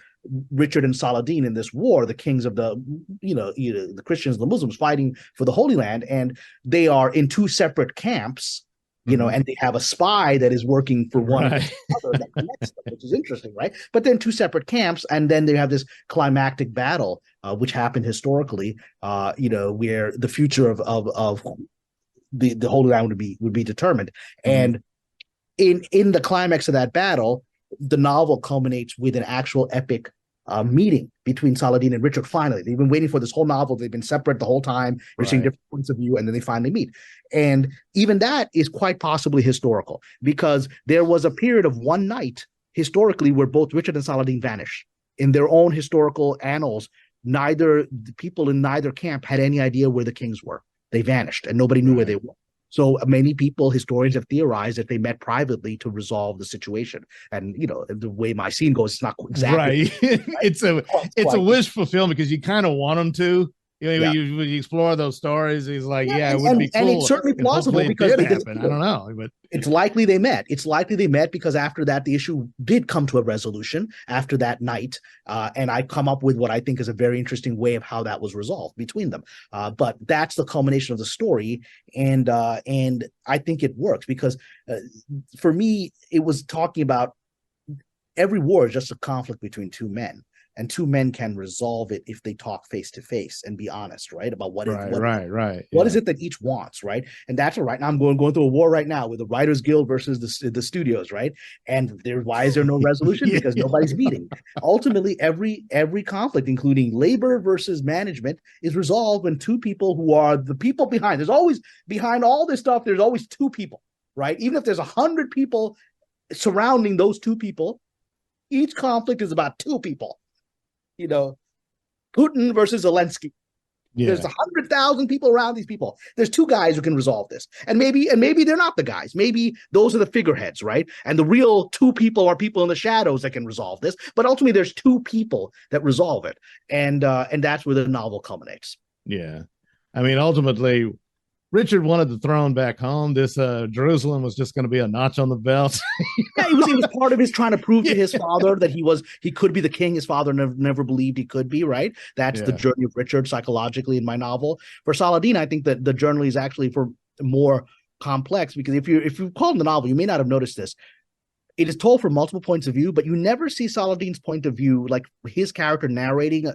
Richard and Saladin in this war, the kings of the the Christians and the Muslims fighting for the Holy Land, and they are in two separate camps. And they have a spy that is working for one other that connects them, which is interesting, right? But then two separate camps, and then they have this climactic battle, which happened historically, where the future of the Holy Land would be determined. And in the climax of that battle, the novel culminates with an actual epic meeting between Saladin and Richard. Finally, they've been waiting for this whole novel. They've been separate the whole time. We're seeing different points of view, and then they finally meet. And even that is quite possibly historical, because there was a period of one night historically where both Richard and Saladin vanish. In their own historical annals, the people in neither camp had any idea where the kings were. They vanished, and nobody knew where they were. So many historians have theorized that they met privately to resolve the situation. And, the way my scene goes, it's not exactly right. It's a wish fulfillment, because you kind of want them to. When you explore those stories, he's like, it would be cool. And it's certainly plausible, because I don't know, but it's likely they met. It's likely they met because after that, the issue did come to a resolution after that night. And I come up with what I think is a very interesting way of how that was resolved between them. But that's the culmination of the story. And I think it works, because for me, it was talking about every war is just a conflict between two men. And two men can resolve it if they talk face to face and be honest, right? About what is it that each wants, right? And that's all right. Now I'm going through a war right now with the Writers Guild versus the studios, right? And why is there no resolution? Because nobody's meeting. Ultimately, every conflict, including labor versus management, is resolved when two people who are the people behind. There's always behind all this stuff. There's always two people, right? Even if there's 100 people surrounding those two people, each conflict is about two people. Putin versus Zelensky. There's 100,000 people around these people. There's two guys who can resolve this. And maybe they're not the guys. Maybe those are the figureheads, right? And the real two people are people in the shadows that can resolve this. But ultimately, there's two people that resolve it. And that's where the novel culminates. Yeah. I mean, ultimately, Richard wanted the throne back home. This Jerusalem was just going to be a notch on the belt. It was part of his trying to prove to his father that he could be the king his father never believed he could be, right? That's the journey of Richard psychologically in my novel. For Saladin, I think that the journey is actually more complex, because if you call it the novel, you may not have noticed this. It is told from multiple points of view, but you never see Saladin's point of view, like his character narrating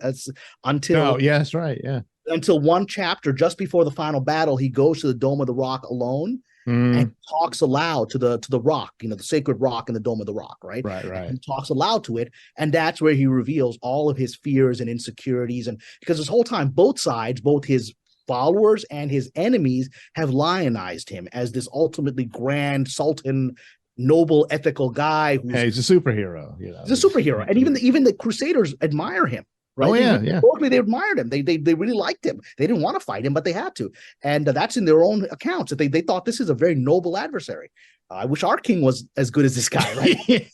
until. Oh, yeah, that's right. Yeah. Until one chapter just before the final battle, he goes to the Dome of the Rock alone and talks aloud to the rock, the sacred rock in the Dome of the Rock, right? Right. And he talks aloud to it, and that's where he reveals all of his fears and insecurities. And because this whole time, both sides, both his followers and his enemies, have lionized him as this ultimately grand sultan, noble, ethical guy he's a superhero. He's a superhero, and even the Crusaders admire him. Right? Oh yeah, Historically, they admired him. They really liked him. They didn't want to fight him, but they had to, and that's in their own accounts. That they thought this is a very noble adversary. I wish our king was as good as this guy, right?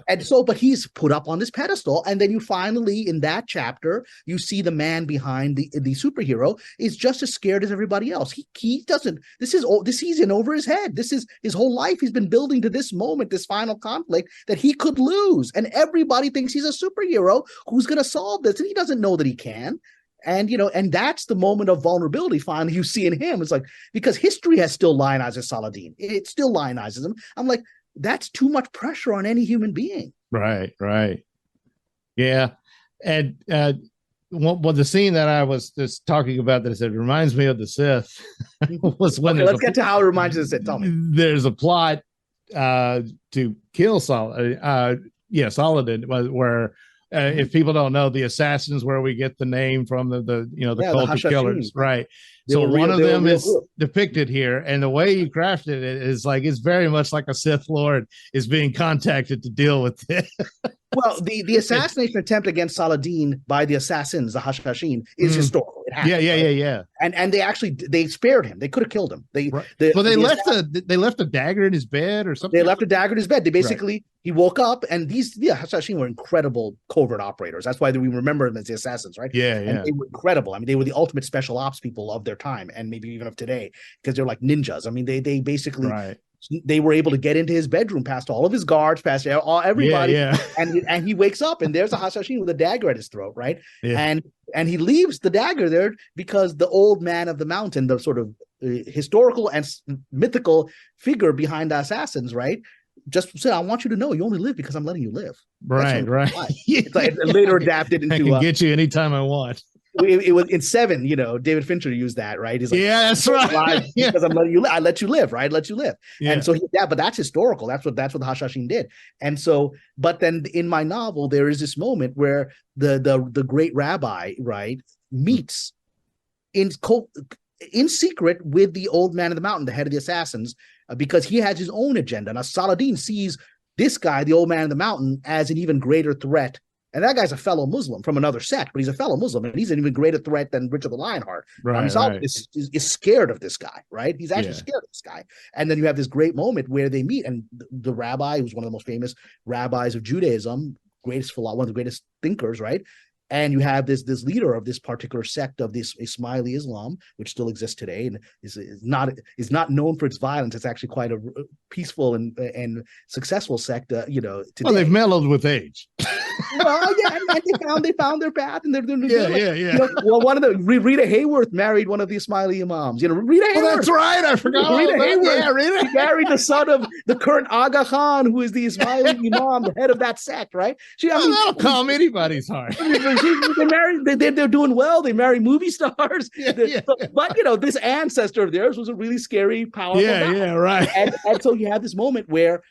And so, but he's put up on this pedestal, and then you finally, in that chapter, you see the man behind the superhero is just as scared as everybody else. He doesn't. He's in over his head. This is his whole life. He's been building to this moment, this final conflict that he could lose, and everybody thinks he's a superhero who's going to solve this, and he doesn't know that he can. And, and that's the moment of vulnerability finally you see in him. It's like, because history has still lionized Saladin. It still lionizes him. I'm like, that's too much pressure on any human being. Right. Yeah. And the scene that I was just talking about that said reminds me of the Sith was when let's get to how it reminds you of the Sith. Tell me. There's a plot to kill Saladin, where if people don't know, the assassins, where we get the name from the cult of killers, right? So one of them is depicted here, and the way he crafted it is like it's very much like a Sith Lord is being contacted to deal with it. Well, the assassination attempt against Saladin by the assassins, the Hashashin, is historical. It happened, yeah. And they spared him. They could have killed him. They left a dagger in his bed or something. They left a dagger in his bed. They basically he woke up, and these Hashashin were incredible covert operators. That's why we remember them as the assassins, right? And they were incredible. I mean, they were the ultimate special ops people of their time, and maybe even of today, because they're like ninjas. I mean, they basically. Right. They were able to get into his bedroom past all of his guards, past everybody, and he wakes up and there's a Hashashin with a dagger at his throat, right? And he leaves the dagger there because the old man of the mountain, the sort of historical and mythical figure behind the assassins, right? Just said, I want you to know you only live because I'm letting you live. Right. It's like later adapted into. I can get you anytime I want. It was in Seven, David Fincher used that, right? He's like, that's right. Because I'm letting you live. I let you live, right? Let you live. And so but that's historical. That's what the Hashashin did. And so, but then in my novel, there is this moment where the great rabbi, right, meets in secret with the old man of the mountain, the head of the assassins, because he has his own agenda. Now Saladin sees this guy, the old man of the mountain, as an even greater threat. And that guy's a fellow Muslim from another sect, but he's a fellow Muslim, and he's an even greater threat than Richard the Lionheart. Saladin is scared of this guy, right? He's actually scared of this guy. And then you have this great moment where they meet, and the rabbi, who's one of the most famous rabbis of Judaism, one of the greatest thinkers, right? And you have this leader of this particular sect of this Ismaili Islam, which still exists today, and is not known for its violence. It's actually quite a peaceful and successful sect. Today. Well, they've mellowed with age. Well, yeah, and they found their path, and they're doing one of the Rita Hayworth married one of the Ismaili imams. Rita Hayworth. Oh, that's right. I forgot. Rita Hayworth. Yeah, Rita. She married the son of the current Aga Khan, who is the Ismaili imam, the head of that sect, right? That'll calm anybody's heart. They're doing well. They marry movie stars. But this ancestor of theirs was a really scary, powerful guy. Right. And so you have this moment where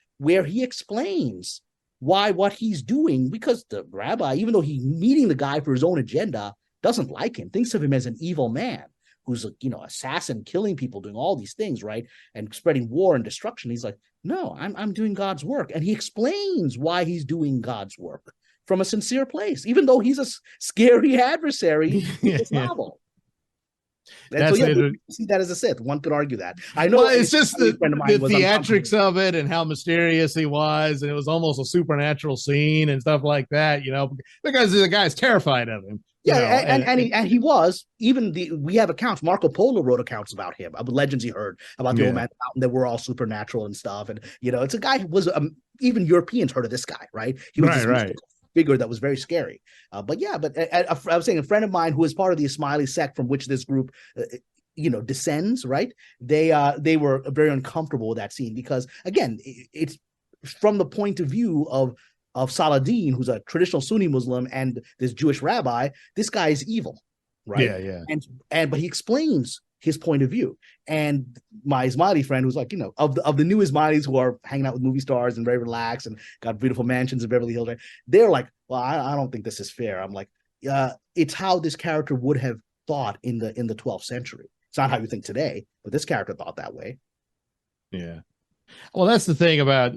he explains what he's doing, because the rabbi, even though he's meeting the guy for his own agenda, doesn't like him, thinks of him as an evil man who's assassin, killing people, doing all these things, right, and spreading war and destruction. He's like, no, I'm doing God's work, and he explains why he's doing God's work from a sincere place, even though he's a scary adversary in this novel. And you see that as a Sith. One could argue that. I know it's just the theatrics of it and how mysterious he was, and it was almost a supernatural scene and stuff like that. Because the guy's terrified of him. And he was. We have accounts. Marco Polo wrote accounts about him, about legends he heard about the old man mountain that were all supernatural and stuff. And it's a guy who was even Europeans heard of this guy, right? He was this figure that was very scary. I was saying a friend of mine who is part of the Ismaili sect from which this group descends, right? They were very uncomfortable with that scene because, again, it's from the point of view of Saladin, who's a traditional Sunni Muslim, and this Jewish rabbi. This guy is evil, right? But he explains his point of view. And my Ismaili friend, who's like, of the new Ismailis who are hanging out with movie stars and very relaxed and got beautiful mansions in Beverly Hills, right? They're like, well, I don't think this is fair. I'm like, it's how this character would have thought in the 12th century. It's not how you think today, but this character thought that way. Yeah. Well, that's the thing about,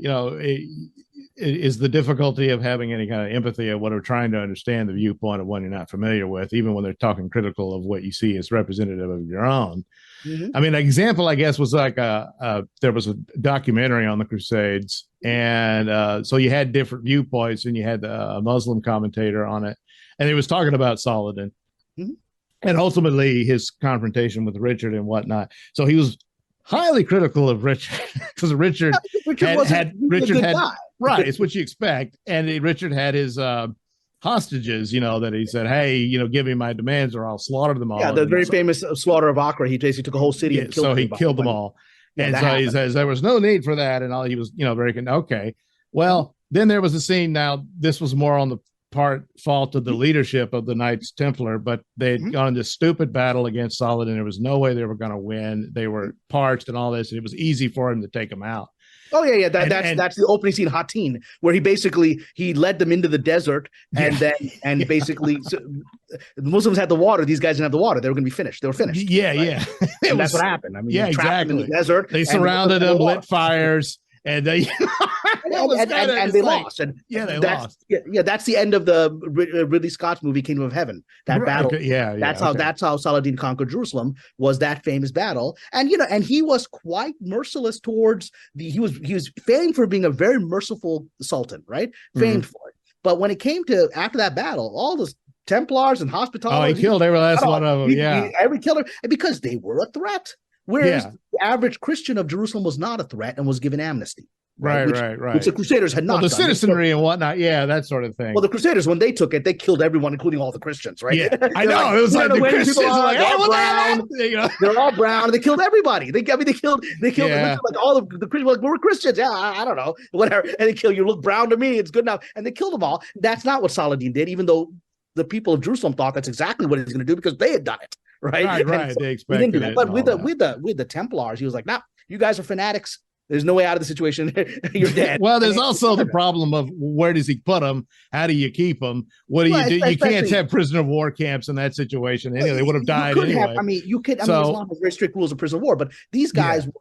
is the difficulty of having any kind of empathy of what are trying to understand the viewpoint of one you're not familiar with, even when they're talking critical of what you see as representative of your own. Mm-hmm. I mean, an example, I guess, was like there was a documentary on the Crusades, and so you had different viewpoints, and you had a Muslim commentator on it, and he was talking about Saladin, mm-hmm. and ultimately his confrontation with Richard and whatnot. So he was highly critical of Richard because Richard had right. It's what you expect, and Richard had his hostages, that he said, hey, give me my demands or I'll slaughter them all. Yeah, the very famous slaughter of Acre. He basically took a whole city and killed he killed them all. And so he says there was no need for that. And all he was, very okay. Well, then there was a scene. Now, this was more on the fault of the leadership of the Knights Templar, but they had gone into stupid battle against Saladin. There was no way they were going to win. They were parched and all this, and it was easy for him to take them out. Oh yeah. That's the opening scene, Hattin, where he led them into the desert, and basically so, the Muslims had the water. These guys didn't have the water. They were going to be finished. They were finished. Yeah, right? yeah. And that's what happened. I mean, exactly. Them in the desert. They surrounded them, lit fires, and they and they lost. And they lost. Yeah, that's the end of the Ridley Scott's movie Kingdom of Heaven. That battle. Okay, that's how Saladin conquered Jerusalem, was that famous battle. And and he was quite merciless towards he was famed for being a very merciful sultan, right? Famed for it. But when it came to after that battle, all the Templars and hospitality. Oh, he killed every last one of them. Every killer, because they were a threat. Whereas the average Christian of Jerusalem was not a threat and was given amnesty. Right. Which the Crusaders had not. The citizenry and whatnot, that sort of thing. Well, the Crusaders, when they took it, they killed everyone, including all the Christians, right? Yeah, I know. It was like the Christians were like, all brown. They're all brown. They killed everybody. They killed like all of the Christians. Like, we're Christians. Yeah, I don't know, whatever. And they kill you. Look brown to me. It's good enough. And they killed them all. That's not what Saladin did, even though the people of Jerusalem thought that's exactly what he's going to do because they had done it, right? Right. So they expected it. But with the Templars, he was like, "No, you guys are fanatics. There's no way out of the situation. You're dead." Well, there's also the problem of where does he put them? How do you keep them? What do you do? You can't have prisoner of war camps in that situation. Anyway, they would have died anyway. Islam has very strict rules of prisoner of war, but these guys were,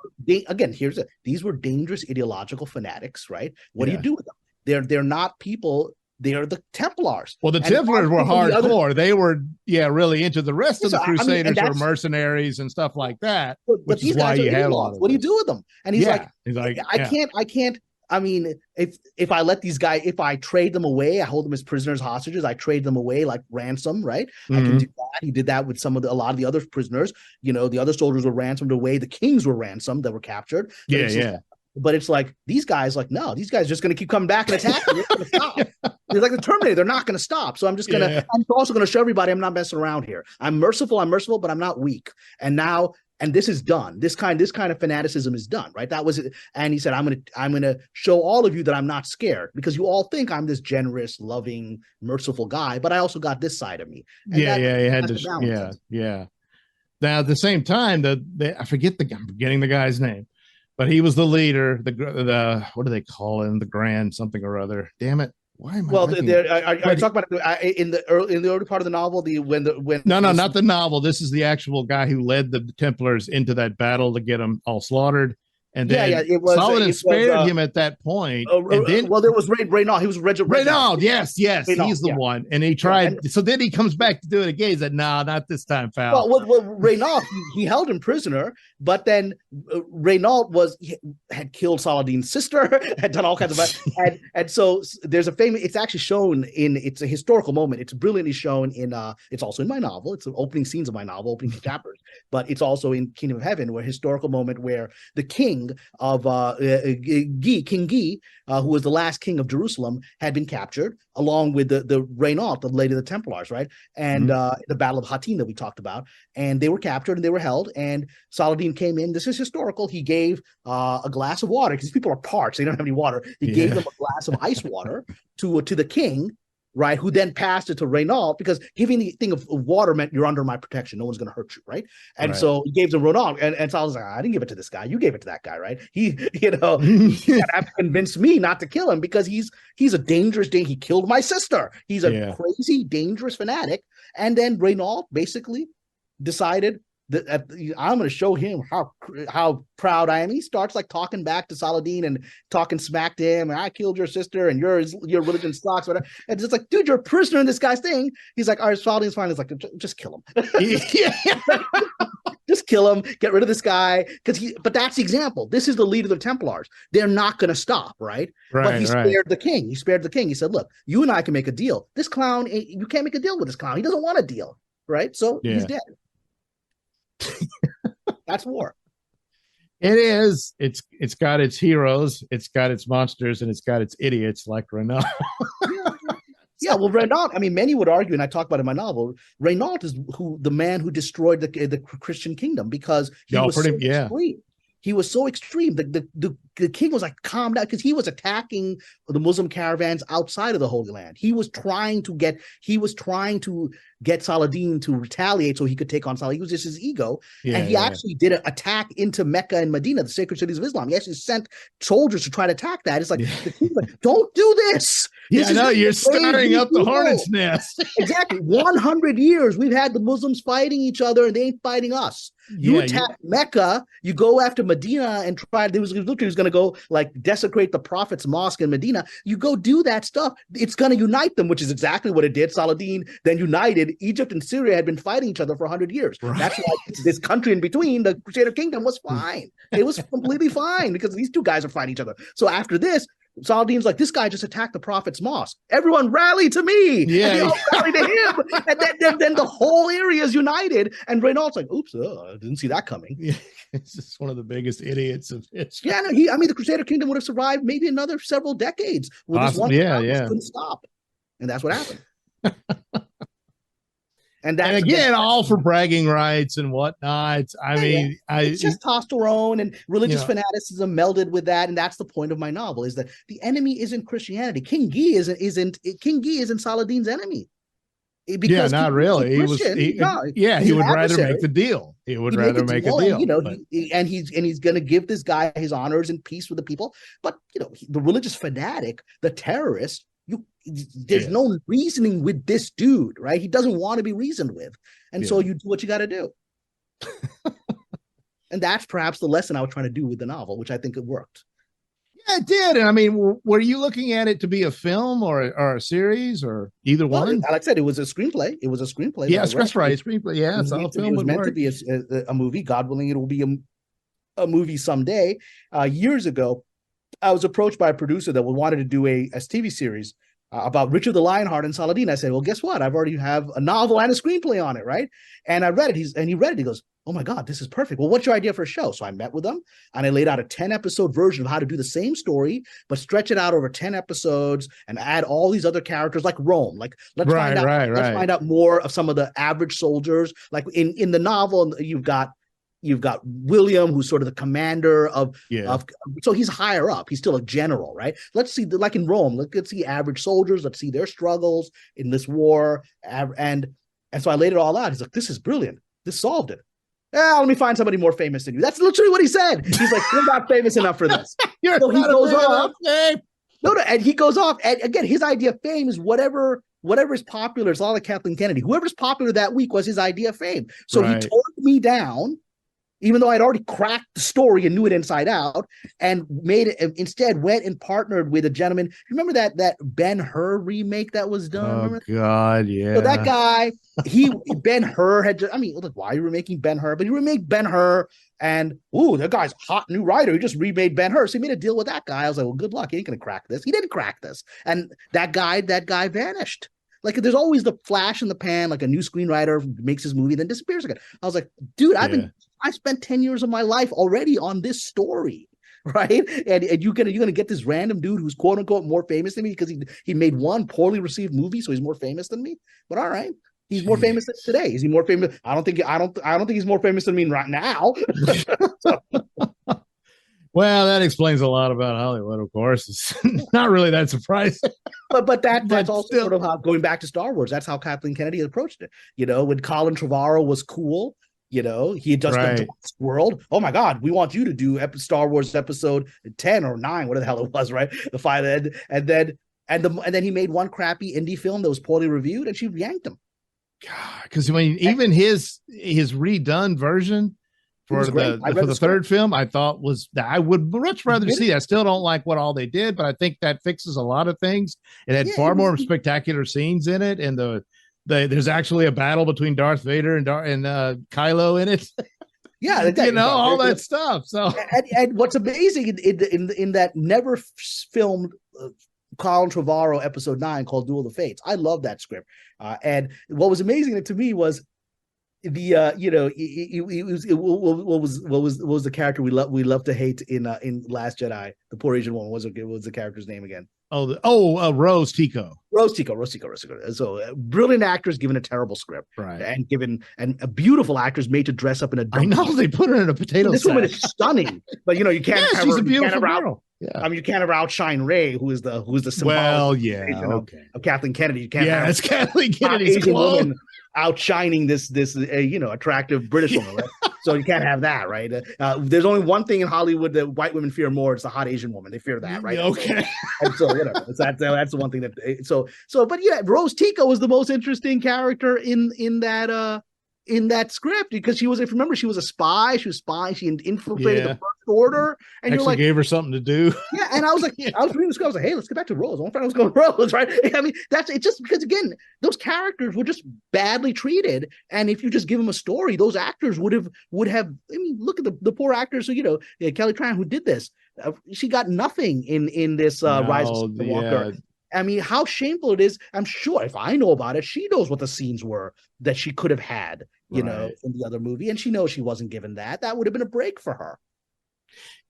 these were dangerous ideological fanatics, right? What do you do with them? They're not people. They are the Templars. Well, the Templars were hardcore. They were, really into the rest of the Crusaders were mercenaries and stuff like that. Which is why you have a lot of. What do you do with them? And he's like, I can't. can't. I mean, if I let these guys, if I trade them away, I hold them as prisoners, hostages. I trade them away like ransom, right? I can do that. He did that with a lot of the other prisoners. The other soldiers were ransomed away. The kings were ransomed that were captured. But it's like these guys, these guys are just going to keep coming back and attacking. They're going to stop. They're like the Terminator. They're not going to stop. So I'm just going to. I'm also going to show everybody I'm not messing around here. I'm merciful, but I'm not weak. And this is done. This kind of fanaticism is done, right? That was it. And he said, I'm going to show all of you that I'm not scared because you all think I'm this generous, loving, merciful guy, but I also got this side of me. And he had this. Yeah. Now at the same time, I forget I'm forgetting the guy's name. But he was the leader. The what do they call him? The Grand something or other. Damn it! Why am I? Well, I talk about it in the early part of the novel. Not the novel. This is the actual guy who led the Templars into that battle to get them all slaughtered. And then Saladin spared him at that point. And then, there was Reynaud. He was Reynaud. Yes, Reynaud, he's the one. And he tried. So then he comes back to do it again. He said, "No, not this time, pal." Well, Reynaud, he held him prisoner, but then Reynaud had killed Saladin's sister, had done all kinds of, and so there's a famous. It's actually shown it's a historical moment. It's brilliantly shown in. It's also in my novel. It's the opening scenes of my novel, opening chapters, but it's also in Kingdom of Heaven, where historical moment where the king of King Guy, who was the last king of Jerusalem, had been captured along with the Reynaud, the lady of the Templars, right? And the Battle of Hattin that we talked about, and they were captured and they were held. And Saladin came in. This is historical. He gave a glass of water because these people are parched; they don't have any water. He gave them a glass of ice water to the king. Right, who then passed it to Reynaud because giving the thing of water meant you're under my protection. No one's going to hurt you, right? And so he gave to Reynaud, and so I was like, I didn't give it to this guy. You gave it to that guy, right? He have to convince me not to kill him because he's a dangerous. He killed my sister. He's a crazy, dangerous fanatic. And then Reynaud basically decided I'm going to show him how proud I am. He starts like talking back to Saladin and talking smack to him. And I killed your sister, and your religion sucks. Whatever. And it's like, dude, you're a prisoner in this guy's thing. He's like, all right, Saladin's fine. He's like, just kill him. Just kill him. Get rid of this guy. But that's the example. This is the leader of the Templars. They're not going to stop, right? But he spared the king. He spared the king. He said, look, you and I can make a deal. This clown, you can't make a deal with this clown. He doesn't want a deal, right? So he's dead. That's war. It is. It's got its heroes, it's got its monsters, and it's got its idiots like Renault. Yeah, well, Renault, I mean, many would argue, and I talk about it in my novel, Renault is the man who destroyed the Christian kingdom because he was so extreme. He was so extreme. The king was like, calm down, because he was attacking the Muslim caravans outside of the Holy Land. He was trying to get Saladin to retaliate so he could take on Saladin. It was just his ego. And he actually did an attack into Mecca and Medina, the sacred cities of Islam. He actually sent soldiers to try to attack that. It's like, the king's like, don't do this. You're stirring up the hornet's nest. Exactly. 100 years we've had the Muslims fighting each other, and they ain't fighting us. You attack Mecca, you go after Medina and try. He was going to go like desecrate the Prophet's mosque in Medina. You go do that stuff. It's going to unite them, which is exactly what it did. Saladin then united. Egypt and Syria had been fighting each other for 100 years. Right. That's why this country in between, the Crusader Kingdom, was fine. It was completely fine because these two guys are fighting each other. So after this, Saladin's like, this guy just attacked the Prophet's mosque. Everyone rally to me. Yeah, and they all rally to him. And then the whole area is united. And Renault's like, oops, I didn't see that coming. Yeah, it's just one of the biggest idiots of history. Yeah, no, the Crusader Kingdom would have survived maybe another several decades. This one couldn't stop. And that's what happened. And again, all for bragging rights and whatnot. It's just testosterone and religious fanaticism melded with that, and that's the point of my novel: is that the enemy isn't Christianity. King Guy isn't Saladin's enemy. Because not really. He would rather make the deal. He would rather make a deal. And he's going to give this guy his honors and peace with the people. But the religious fanatic, the terrorist. There's no reasoning with this dude, right? He doesn't want to be reasoned with. And so you do what you got to do. And that's perhaps the lesson I was trying to do with the novel, which I think it worked. Yeah, it did. And I mean, were you looking at it to be a film or a series or either one? Like I said, it was a screenplay. Yeah, that's right. Screenplay. Yeah, it was meant to be a movie. God willing, it will be a movie someday. Years ago, I was approached by a producer that wanted to do a TV series about Richard the Lionheart and Saladin. I said, well, guess what? I've already have a novel and a screenplay on it, right? And I read it. He read it. He goes, oh my God, this is perfect. Well, what's your idea for a show? So I met with them and I laid out a 10-episode version of how to do the same story, but stretch it out over 10 episodes and add all these other characters like Rome. Like let's find out more of some of the average soldiers. Like in the novel, you've got William, who's sort of the commander of so he's higher up. He's still a general, right? Let's see, like in Rome, let's see average soldiers. Let's see their struggles in this war. And so I laid it all out. He's like, this is brilliant. This solved it. Let me find somebody more famous than you. That's literally what he said. He's like, you're not famous enough for this. So he goes off. And he goes off. And again, his idea of fame is whatever is popular. It's a lot like Kathleen Kennedy. Whoever's popular that week was his idea of fame. So he turned me down, even though I'd already cracked the story and knew it inside out, and instead went and partnered with a gentleman. Remember that Ben-Hur remake that was done? God, yeah. So that guy, Ben-Hur had just, why are you remaking Ben-Hur? But he remade Ben-Hur, and that guy's a hot new writer. He just remade Ben-Hur. So he made a deal with that guy. I was like, well, good luck. He ain't going to crack this. He didn't crack this. And that guy vanished. Like there's always the flash in the pan, like a new screenwriter makes his movie, then disappears again. I was like, dude, I spent 10 years of my life already on this story, right? And you're gonna get this random dude who's quote unquote more famous than me because he made one poorly received movie, so he's more famous than me. But all right, he's more famous than today. Is he more famous? I don't think he's more famous than me right now. Well, that explains a lot about Hollywood, of course. It's not really that surprising. But that's also sort of how, going back to Star Wars, that's how Kathleen Kennedy approached it. When Colin Trevorrow was cool, he had just done Jurassic World. Oh my God, we want you to do Star Wars episode 10 or 9, whatever the hell it was, right? The 5 and then he made one crappy indie film that was poorly reviewed, and she yanked him. God, because I mean, even his redone version for the third film, I thought I would much rather see. I still don't like what all they did, but I think that fixes a lot of things. It had far more spectacular scenes in it, and there's actually a battle between Darth Vader and Kylo in it. Yeah, all that stuff. So, and what's amazing in that never filmed Colin Trevorrow episode 9 called Duel of the Fates. I love that script. And what was amazing to me was the what was the character we love to hate in Last Jedi, the poor Asian woman. What was the character's name again? Rose Tico. Rose Tico. So brilliant actors given a terrible script, right? And a beautiful actors made to dress up in a. I know they put her in a potato. This woman is stunning, but you can't. Yeah, she's a beautiful girl. Yeah. I mean, you can't ever outshine Ray, who is the symbolic of Kathleen Kennedy. You can't. Yeah, it's Kathleen Kennedy's Asian woman outshining this attractive British woman. Right? So you can't have that, right? There's only one thing in Hollywood that white women fear more: it's a hot Asian woman. They fear that, right? Okay. And so that's the one thing that. But yeah, Rose Tico was the most interesting character in that script, because she was, if you remember, she was a spy. She infiltrated the First Order, and actually gave her something to do. Yeah, and I was like, I was reading the script. I was like, hey, let's get back to Rose. I want to find out what's going on Rose, right? I mean, it's just because, again, those characters were just badly treated, and if you just give them a story, those actors would have. I mean, look at the poor actors who Kelly Tran, who did this. She got nothing in this Rise of Skywalker. I mean, how shameful it is. I'm sure if I know about it, she knows what the scenes were that she could have had, in the other movie. And she knows she wasn't given that. That would have been a break for her.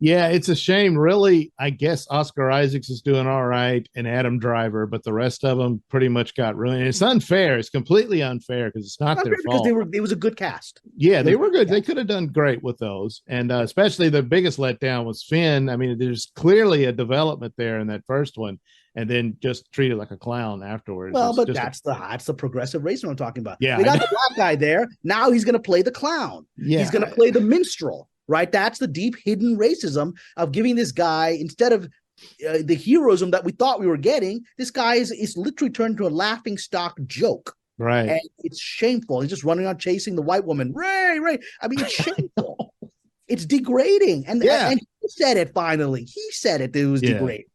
Yeah, it's a shame. Really, I guess Oscar Isaacs is doing all right and Adam Driver, but the rest of them pretty much got ruined. It's unfair. It's completely unfair because it's not their fault. Because it was a good cast. Yeah, they were good. They could have done great with those. And especially the biggest letdown was Finn. I mean, there's clearly a development there in that first one, and then just treated like a clown afterwards. Well, but that's the progressive racism I'm talking about. Yeah, they got the black guy there. Now he's going to play the clown. Yeah, he's going to play the minstrel. Right, that's the deep hidden racism of giving this guy, instead of the heroism that we thought we were getting, this guy is literally turned into a laughing stock joke. Right, and it's shameful. He's just running around chasing the white woman. Ray. I mean, it's shameful. It's degrading. And he said it finally. He said it. It was degrading.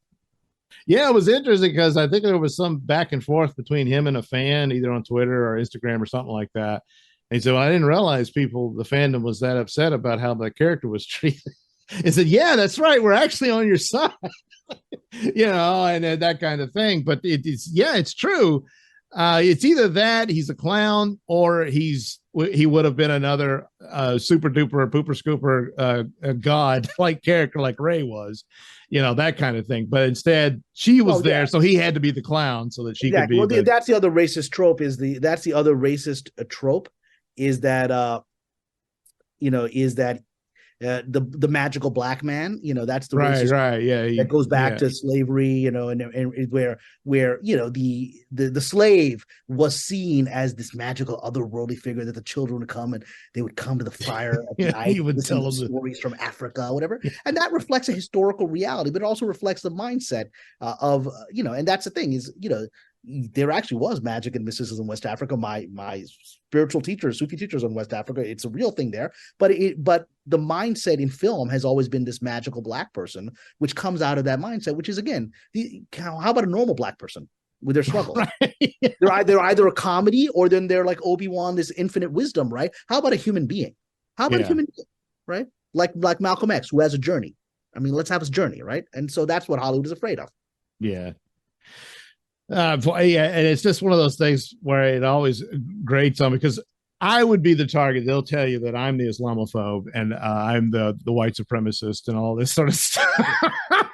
Yeah, it was interesting because I think there was some back and forth between him and a fan, either on Twitter or Instagram or something like that. And he said, well, I didn't realize the fandom was that upset about how the character was treated. He said, yeah, that's right. We're actually on your side, and that kind of thing. But it's true. It's either that he's a clown or he would have been another super duper pooper scooper god like character like Ray was, that kind of thing. But instead she was there. So he had to be the clown so that she could be. Well, that's the other racist trope that's the other racist trope. Is that the magical black man? That's the right, yeah. That goes back to slavery, and where the slave was seen as this magical otherworldly figure that the children would come and they would come to the fire at night. He would tell them stories from Africa, whatever, and that reflects a historical reality, but it also reflects the mindset of and that's the thing is there actually was magic and mysticism in West Africa. My spiritual teachers, Sufi teachers in West Africa, it's a real thing there. But the mindset in film has always been this magical black person, which comes out of that mindset, which is, again, how about a normal black person with their struggle? Right. They're either a comedy or then they're like Obi-Wan, this infinite wisdom, right? How about a human being? How about a human being, right? Like Malcolm X, who has a journey. I mean, let's have his journey, right? And so that's what Hollywood is afraid of. Yeah. And it's just one of those things where it always grates on me because I would be the target. They'll tell you that I'm the Islamophobe and I'm the white supremacist and all this sort of stuff.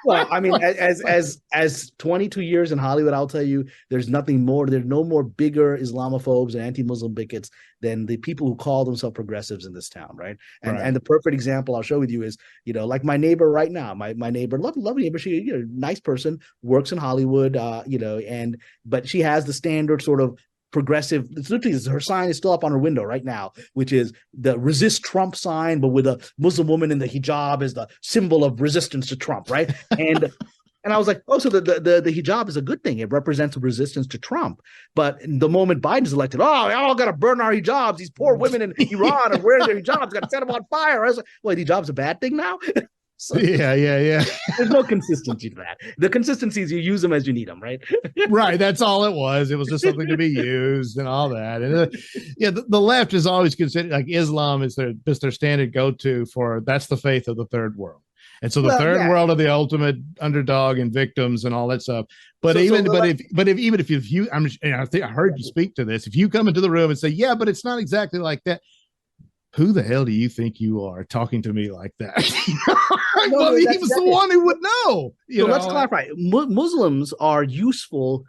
Well, I mean, as 22 years in Hollywood, I'll tell you, there's nothing more. There's no more bigger Islamophobes and anti-Muslim bigots than the people who call themselves progressives in this town, right? And the perfect example I'll show with you is, like my neighbor right now, my neighbor, lovely neighbor, she, nice person, works in Hollywood, but she has the standard sort of progressive. It's literally, her sign is still up on her window right now, which is the resist Trump sign, but with a Muslim woman in the hijab as the symbol of resistance to Trump, right? And And I was like, oh, so the hijab is a good thing. It represents a resistance to Trump. But the moment Biden's elected, oh, we all got to burn our hijabs. These poor women in Iran are wearing their hijabs. Got to set them on fire. I was like, well, the hijab's a bad thing now? So, yeah. There's no consistency to that. The consistency is you use them as you need them, right? Right. That's all it was. It was just something to be used and all that. And the left is always considered like Islam is their standard go-to for that's the faith of the third world. And so the third world are the ultimate underdog and victims and all that stuff. But I heard you speak to this. If you come into the room and say, yeah, but it's not exactly like that. Who the hell do you think you are talking to me like that? Well, he was the one who would know. Let's clarify. Muslims are useful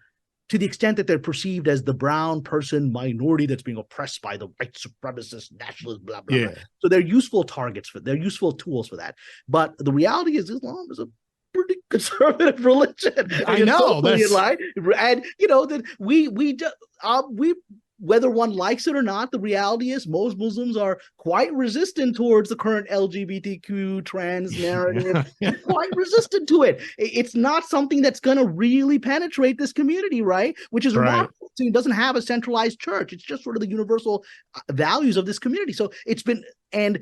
to the extent that they're perceived as the brown person minority that's being oppressed by the white supremacist nationalists, blah, blah, blah. So they're useful targets they're useful tools for that. But the reality is Islam is a pretty conservative religion. I know. And that we whether one likes it or not, the reality is most Muslims are quite resistant towards the current LGBTQ trans narrative, quite resistant to it. It's not something that's going to really penetrate this community, right? Which is remarkable. So it doesn't have a centralized church. It's just sort of the universal values of this community. So it's been, and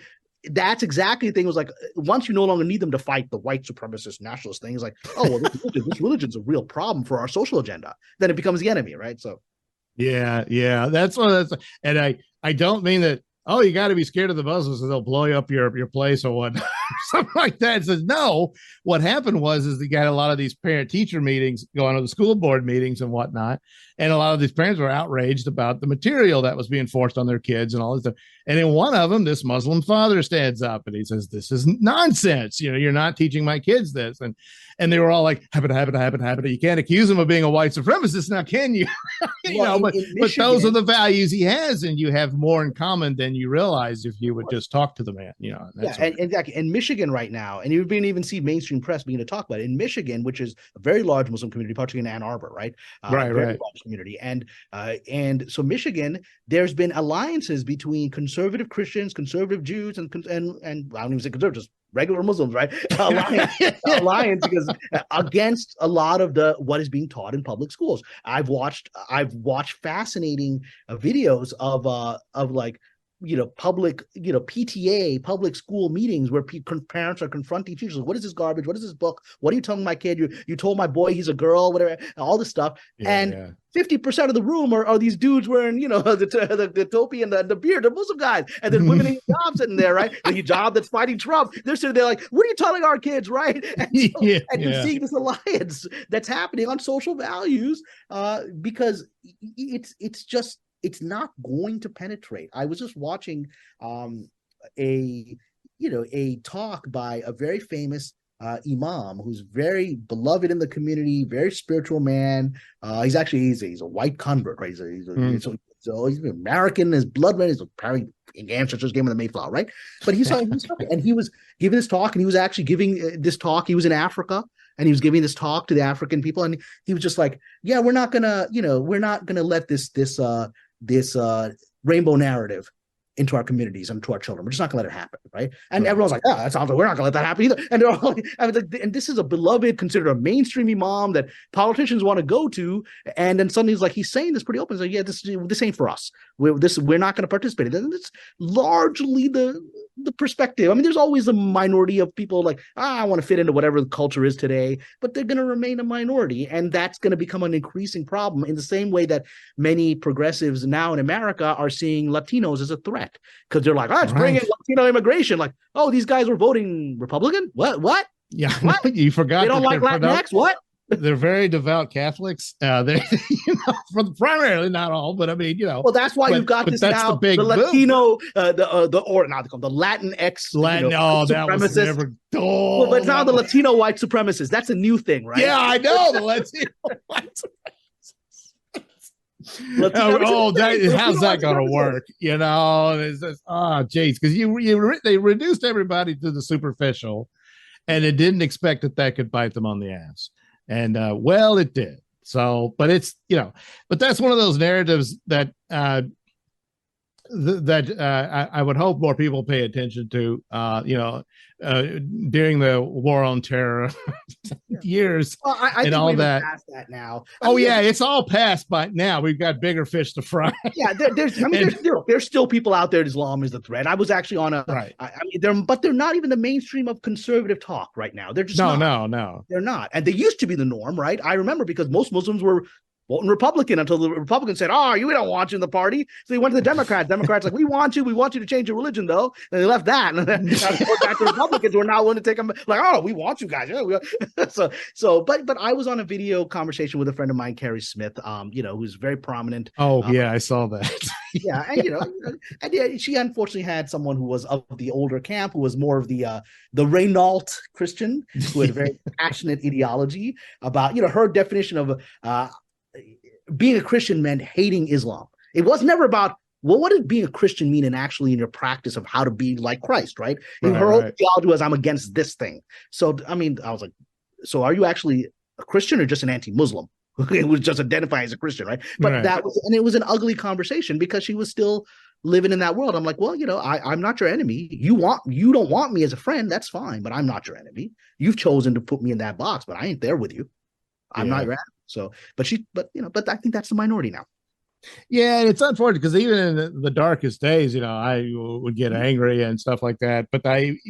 that's exactly the thing. It was like, once you no longer need them to fight the white supremacist nationalist thing, it's like, oh, well, this religion's a real problem for our social agenda. Then it becomes the enemy, right? So. Yeah. That's what and I don't mean that, oh, you got to be scared of the Muslims and they'll blow up your place or what, something like that. It says, no, what happened is they got a lot of these parent teacher meetings going on, the school board meetings and whatnot. And a lot of these parents were outraged about the material that was being forced on their kids and all this stuff. And in one of them, this Muslim father stands up and he says, this is nonsense. You're not teaching my kids this. And they were all like, habit. You can't accuse him of being a white supremacist now, can you? But those are the values he has, and you have more in common than you realize if you would just talk to the man. And exactly. In Michigan right now, and you've been even see mainstream press beginning to talk about it. In Michigan, which is a very large Muslim community, particularly in Ann Arbor, right? Very large community, and so Michigan, there's been alliances between conservative Christians, conservative Jews, and I don't even say conservative, just regular Muslims, right? Alliance because against a lot of what is being taught in public schools. I've watched fascinating videos of like, public, PTA, public school meetings where parents are confronting teachers. What is this garbage? What is this book? What are you telling my kid? You told my boy he's a girl, whatever, all this stuff. 50% of the room are these dudes wearing, the topi and the beard, the Muslim guys. And then women in hijab sitting there, right? The hijab that's fighting Trump. They're sitting there like, what are you telling our kids, right? And you're seeing this alliance that's happening on social values because it's not going to penetrate. I was just watching a talk by a very famous imam who's very beloved in the community, very spiritual man. He's a white convert, right? He's American, his blood red, his ancestors gave him the Mayflower, right? But he's talking, and he was giving this talk, and he was actually giving this talk. He was in Africa, and he was giving this talk to the African people, and he was just like, "Yeah, we're not gonna let this rainbow narrative into our communities and to our children. We're just not gonna let it happen, right?" And everyone's like, "Oh, that sounds like we're not gonna let that happen either." And they're all, and this is a beloved, considered a mainstream imam that politicians want to go to. And then suddenly he's saying this pretty open. He's like, "Yeah, this ain't for us. We're not going to participate." And it's largely the perspective. I mean, there's always a minority of people like, I want to fit into whatever the culture is today, but they're going to remain a minority, and that's going to become an increasing problem. In the same way that many progressives now in America are seeing Latinos as a threat, because they're like, let's bring in Latino immigration. Like, oh, these guys were voting Republican? What? Yeah, what? You forgot. They don't like Latinx? What? They're very devout Catholics. They, primarily, not all, but I mean, Well, that's why you've got this now. The Latino, the Latinx, that was never. Well, but now the Latino white supremacists. That's a new thing, right? Yeah, I know the Latino white supremacists. How's that going to work? It's just, geez, because they reduced everybody to the superficial, and it didn't expect that could bite them on the ass. And it did. So, but it's but that's one of those narratives that I would hope more people pay attention to, during the war on terror years I and think all we're that. past that now. It's all past by now. We've got bigger fish to fry. Yeah, there's still people out there. Islam is the threat. I was actually on a right. They're not even the mainstream of conservative talk right now. They're just no. They're not, and they used to be the norm, right? I remember because most Muslims were voting Republican until the Republicans said, "Oh, we don't want you in the party." So they went to the Democrats. Democrats like, "We want you to change your religion, though." And they left that, and then back to Republicans who are now willing to take them. Like, "Oh, we want you guys." Yeah, but I was on a video conversation with a friend of mine, Carrie Smith, who's very prominent. Oh yeah, I saw that. Yeah, and she unfortunately had someone who was of the older camp, who was more of the Renault Christian, who had a very passionate ideology about her definition of being a Christian meant hating Islam. It was never about, well, what does being a Christian mean in your practice of how to be like Christ, right? Her whole theology was, I'm against this thing. So, I was like, so are you actually a Christian or just an anti-Muslim? It was just identifying as a Christian, right? But it was an ugly conversation because she was still living in that world. I'm like, well, I'm not your enemy. You don't want me as a friend. That's fine, but I'm not your enemy. You've chosen to put me in that box, but I ain't there with you. I'm not your enemy. So, but I think that's the minority now. Yeah, and it's unfortunate because even in the darkest days, I would get angry and stuff like that. But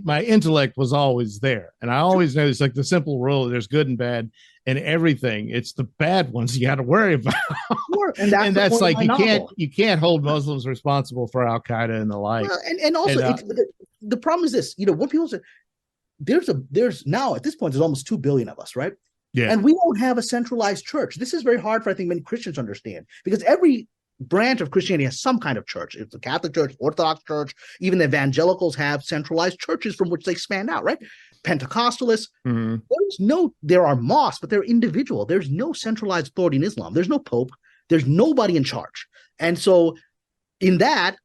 my intellect was always there, and I always know it's like the simple rule: there's good and bad in everything. It's the bad ones you got to worry about. Sure. And that's like you can't hold Muslims responsible for Al Qaeda and the like. Well, and also the problem is this: when people say there's now at this point there's almost 2 billion of us, right? Yeah. And we don't have a centralized church. This is very hard for, I think, many Christians to understand, because every branch of Christianity has some kind of church. It's the Catholic Church, Orthodox Church, even the evangelicals have centralized churches from which they span out, right? Pentecostalists. Mm-hmm. There are mosques, but they're individual. There's no centralized authority in Islam. There's no pope. There's nobody in charge. And so in that,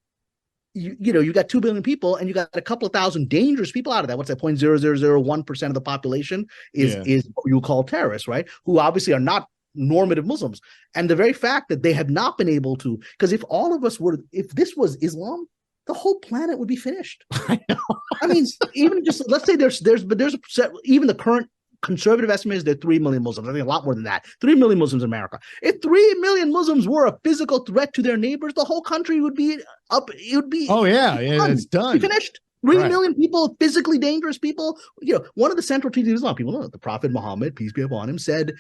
you got 2 billion people, and you got a couple of thousand dangerous people out of that. What's that? 0.0001% of the population is what you call terrorists, right? Who obviously are not normative Muslims. And the very fact that they have not been able to, because if this was Islam, the whole planet would be finished. I know. Even just let's say even the current conservative estimate is there 3 million Muslims. I think a lot more than that. 3 million Muslims in America. If 3 million Muslims were a physical threat to their neighbors, the whole country would be up. It would be. Oh yeah, it's done. Finished. 3 million people, physically dangerous people. One of the central teachings of Islam, people know, the Prophet Muhammad, peace be upon him, said,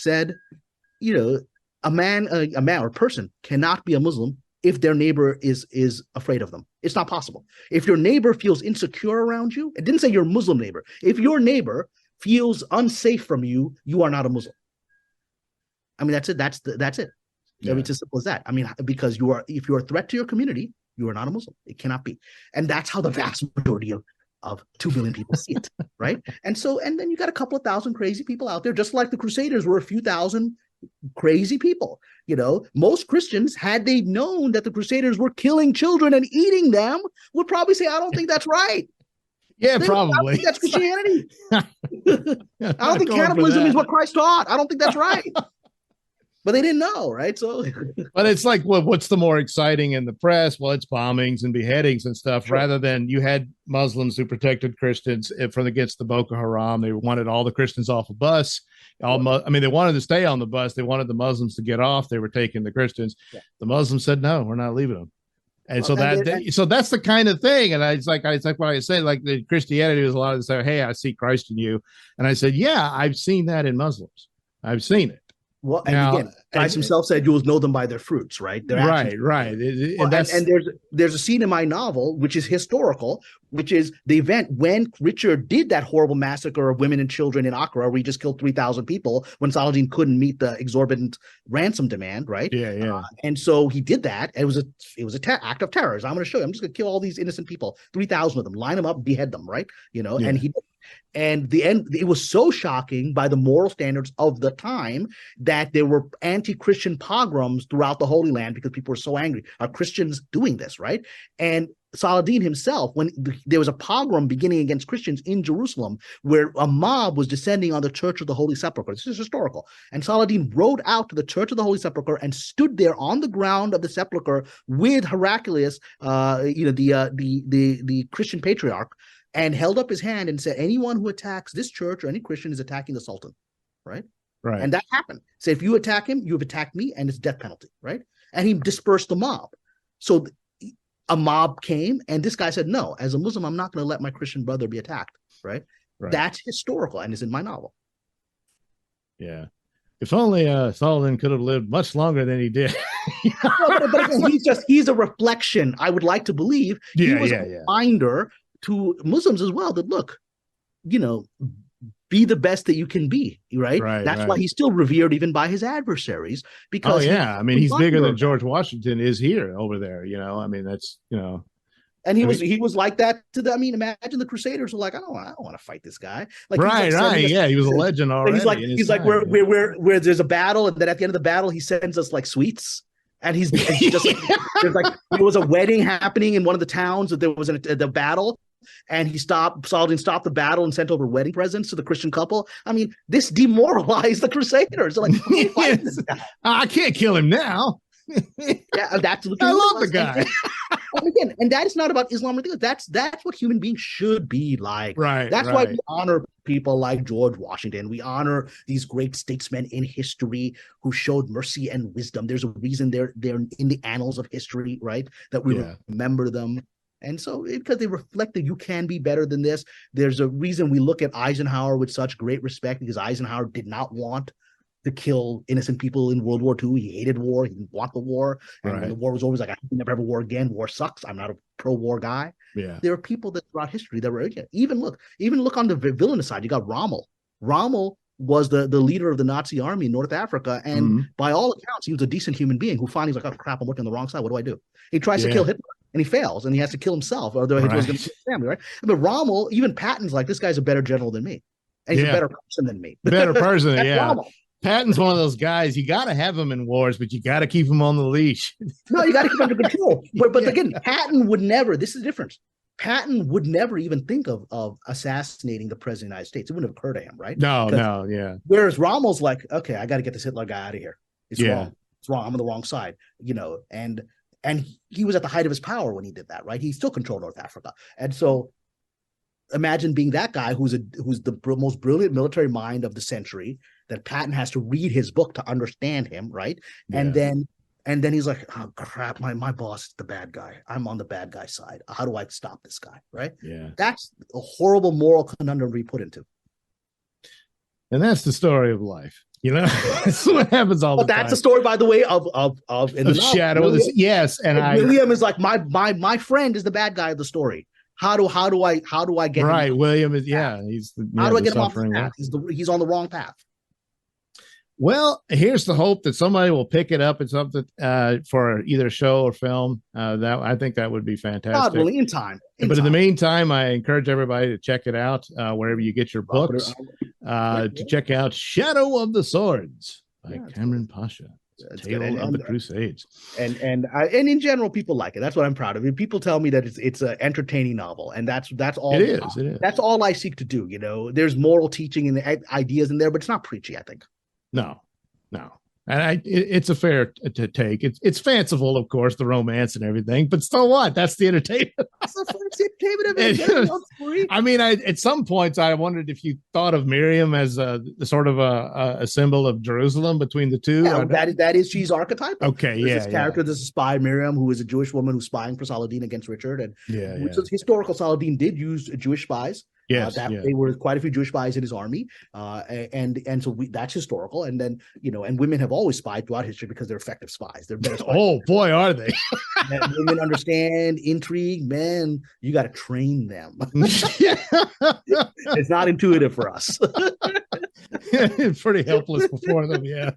a man or a person cannot be a Muslim if their neighbor is afraid of them. It's not possible. If your neighbor feels insecure around you, it didn't say your Muslim neighbor. If your neighbor feels unsafe from you, you are not a Muslim. That's it. That's it. Yeah. It's as simple as that. Because if you're a threat to your community, you are not a Muslim. It cannot be. And that's how the vast majority of 2 billion people see it, right? And then you got a couple of thousand crazy people out there, just like the Crusaders were a few thousand crazy people. Most Christians, had they known that the Crusaders were killing children and eating them, would probably say, I don't think that's right. Yeah, probably. I don't think that's Christianity. I don't think cannibalism is what Christ taught. I don't think that's right. But they didn't know, right? So, but it's like, what's the more exciting in the press? Well, it's bombings and beheadings and stuff, rather than you had Muslims who protected Christians against the Boko Haram. They wanted all the Christians off a bus. They wanted to stay on the bus. They wanted the Muslims to get off. They were taking the Christians. Yeah. The Muslims said, no, we're not leaving them. And so that's the kind of thing. And it's like what I said, like the Christianity was a lot of this, hey, I see Christ in you. And I said, yeah, I've seen that in Muslims. I've seen it. Well, and again, Christ himself said, "You will know them by their fruits." Right, right. And there's a scene in my novel which is historical, which is the event when Richard did that horrible massacre of women and children in Accra, where he just killed 3,000 people when Saladin couldn't meet the exorbitant ransom demand. Right. Yeah. And so he did that. It was an act of terrorism. I'm going to show you. I'm just going to kill all these innocent people, 3,000 of them, line them up, behead them. Right. And he. And it was so shocking by the moral standards of the time that there were anti-Christian pogroms throughout the Holy Land because people were so angry. Are Christians doing this, right? And Saladin himself, when there was a pogrom beginning against Christians in Jerusalem, where a mob was descending on the Church of the Holy Sepulchre. This is historical. And Saladin rode out to the Church of the Holy Sepulchre and stood there on the ground of the sepulchre with Heraclius, the Christian patriarch, and held up his hand and said, anyone who attacks this church or any Christian is attacking the Sultan, right? Right. And that happened. So if you attack him, you have attacked me, and it's death penalty, right? And he dispersed the mob. So a mob came, and this guy said, no, as a Muslim, I'm not going to let my Christian brother be attacked, right? That's historical, and it's in my novel. Yeah. If only Saladin could have lived much longer than he did. but he's a reflection. I would like to believe he was a reminder to Muslims as well that, look, be the best that you can be, right? That's why he's still revered even by his adversaries. Because he's bigger than George Washington is here over there. That's And he was like that to the. Imagine the Crusaders were like, I don't want to fight this guy. Like, he was a legend already. He's like where there's a battle, and then at the end of the battle, he sends us like sweets. And he's just like, there's like, there was a wedding happening in one of the towns that there was the battle. And Saladin stopped the battle and sent over wedding presents to the Christian couple. This demoralized the Crusaders. They're like, this guy. I can't kill him now. I love the guy. And that is not about Islam or anything. That's what human beings should be like. Right. That's why we honor people like George Washington. We honor these great statesmen in history who showed mercy and wisdom. There's a reason they're in the annals of history, right? That we remember them. And so, because they reflect that you can be better than this, there's a reason we look at Eisenhower with such great respect, because Eisenhower did not want to kill innocent people in World War II. He hated war. He didn't want the war. And when the war was over, he's like, I never have a war again. War sucks. I'm not a pro-war guy. Yeah. There are people that throughout history that were, even look on the villainous side. You got Rommel. Rommel was the leader of the Nazi army in North Africa. And by all accounts, he was a decent human being who finally was like, oh, crap, I'm working on the wrong side. What do I do? He tries to kill Hitler. And he fails, and he has to kill himself, or Hitler's going to kill his family, right? But Rommel, even Patton's like, this guy's a better general than me. And he's a better person than me. Better person, Rommel. Patton's one of those guys, you got to have him in wars, but you got to keep him on the leash. No, you got to keep him under control. But again, Patton would never, this is the difference. Patton would never even think of assassinating the president of the United States. It wouldn't have occurred to him, right? No. Whereas Rommel's like, okay, I got to get this Hitler guy out of here. It's wrong. It's wrong. I'm on the wrong side, and he was at the height of his power when he did that, right? He still controlled North Africa. And so imagine being that guy who's the most brilliant military mind of the century, that Patton has to read his book to understand him, right? Yeah. And then he's like, oh, crap, my boss is the bad guy. I'm on the bad guy side. How do I stop this guy, right? Yeah. That's a horrible moral conundrum to be put into. And that's the story of life. That's what happens all the time. But that's the story, by the way, of in the novel, Shadow. William, yes, and William is like my friend is the bad guy of the story. How do I get right? him William is he's how do I get him off the path? He's on the wrong path. Well, here's the hope that somebody will pick it up and something for either show or film. That I think that would be fantastic. God willing, in time. In the meantime, I encourage everybody to check it out wherever you get your books. To check out Shadow of the Swords by Kamran Pasha. Tale of the Crusades. And in general, people like it. That's what I'm proud of. People tell me that it's an entertaining novel, and that's all. It is. That's all I seek to do. There's moral teaching and ideas in there, but it's not preachy, I think. No. And it's a fair to take. It's fanciful, of course, the romance and everything, but so what? That's the entertainment. That's the entertainment of it. At some points, I wondered if you thought of Miriam as the sort of a symbol of Jerusalem between the two. Yeah, that is she's archetype. Okay, There's this character, this spy Miriam, who is a Jewish woman who's spying for Saladin against Richard, and which is historical. Saladin did use Jewish spies. Yes, They were quite a few Jewish spies in his army, and so that's historical. And then and women have always spied throughout history because they're effective spies. They're better spies. Oh boy, are they! Women understand intrigue. Men, you got to train them. It's not intuitive for us. Pretty helpless before them, yeah.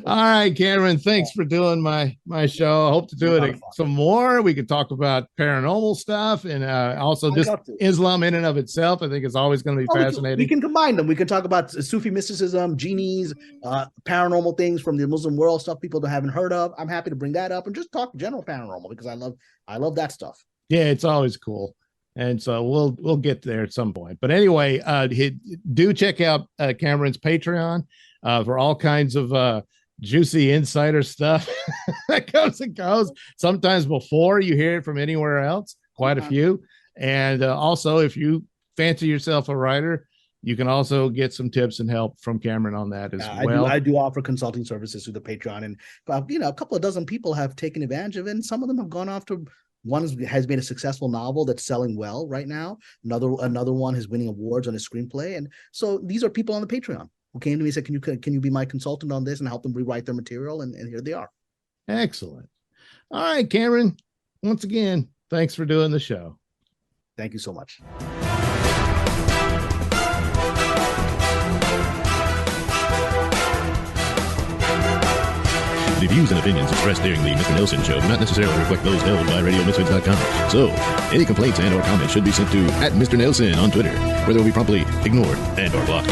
All right, Cameron, thanks for doing my show. I hope to do it some more. We could talk about paranormal stuff and also just Islam in and of itself. I think it's always going to be fascinating. We can combine them. We can talk about Sufi mysticism, genies, paranormal things from the Muslim world, stuff people haven't heard of. I'm happy to bring that up and just talk general paranormal because I love that stuff. Yeah, it's always cool. And so we'll get there at some point. But anyway, do check out Cameron's Patreon for all kinds of juicy insider stuff that comes and goes. Sometimes before you hear it from anywhere else, quite a few. And also, if you fancy yourself a writer, you can also get some tips and help from Cameron on that as well. I do offer consulting services through the Patreon, and a couple of dozen people have taken advantage of it, and some of them have gone off to. One has made a successful novel that's selling well right now. Another one is winning awards on his screenplay. And so these are people on the Patreon who came to me and said, can you be my consultant on this and help them rewrite their material? And here they are. Excellent. All right, Cameron, once again, thanks for doing the show. Thank you so much. The views and opinions expressed during the Mr. Nailsin show do not necessarily reflect those held by RadioMisfits.com. So, any complaints and or comments should be sent to @Mr. Nailsin on Twitter, where they will be promptly ignored and or blocked.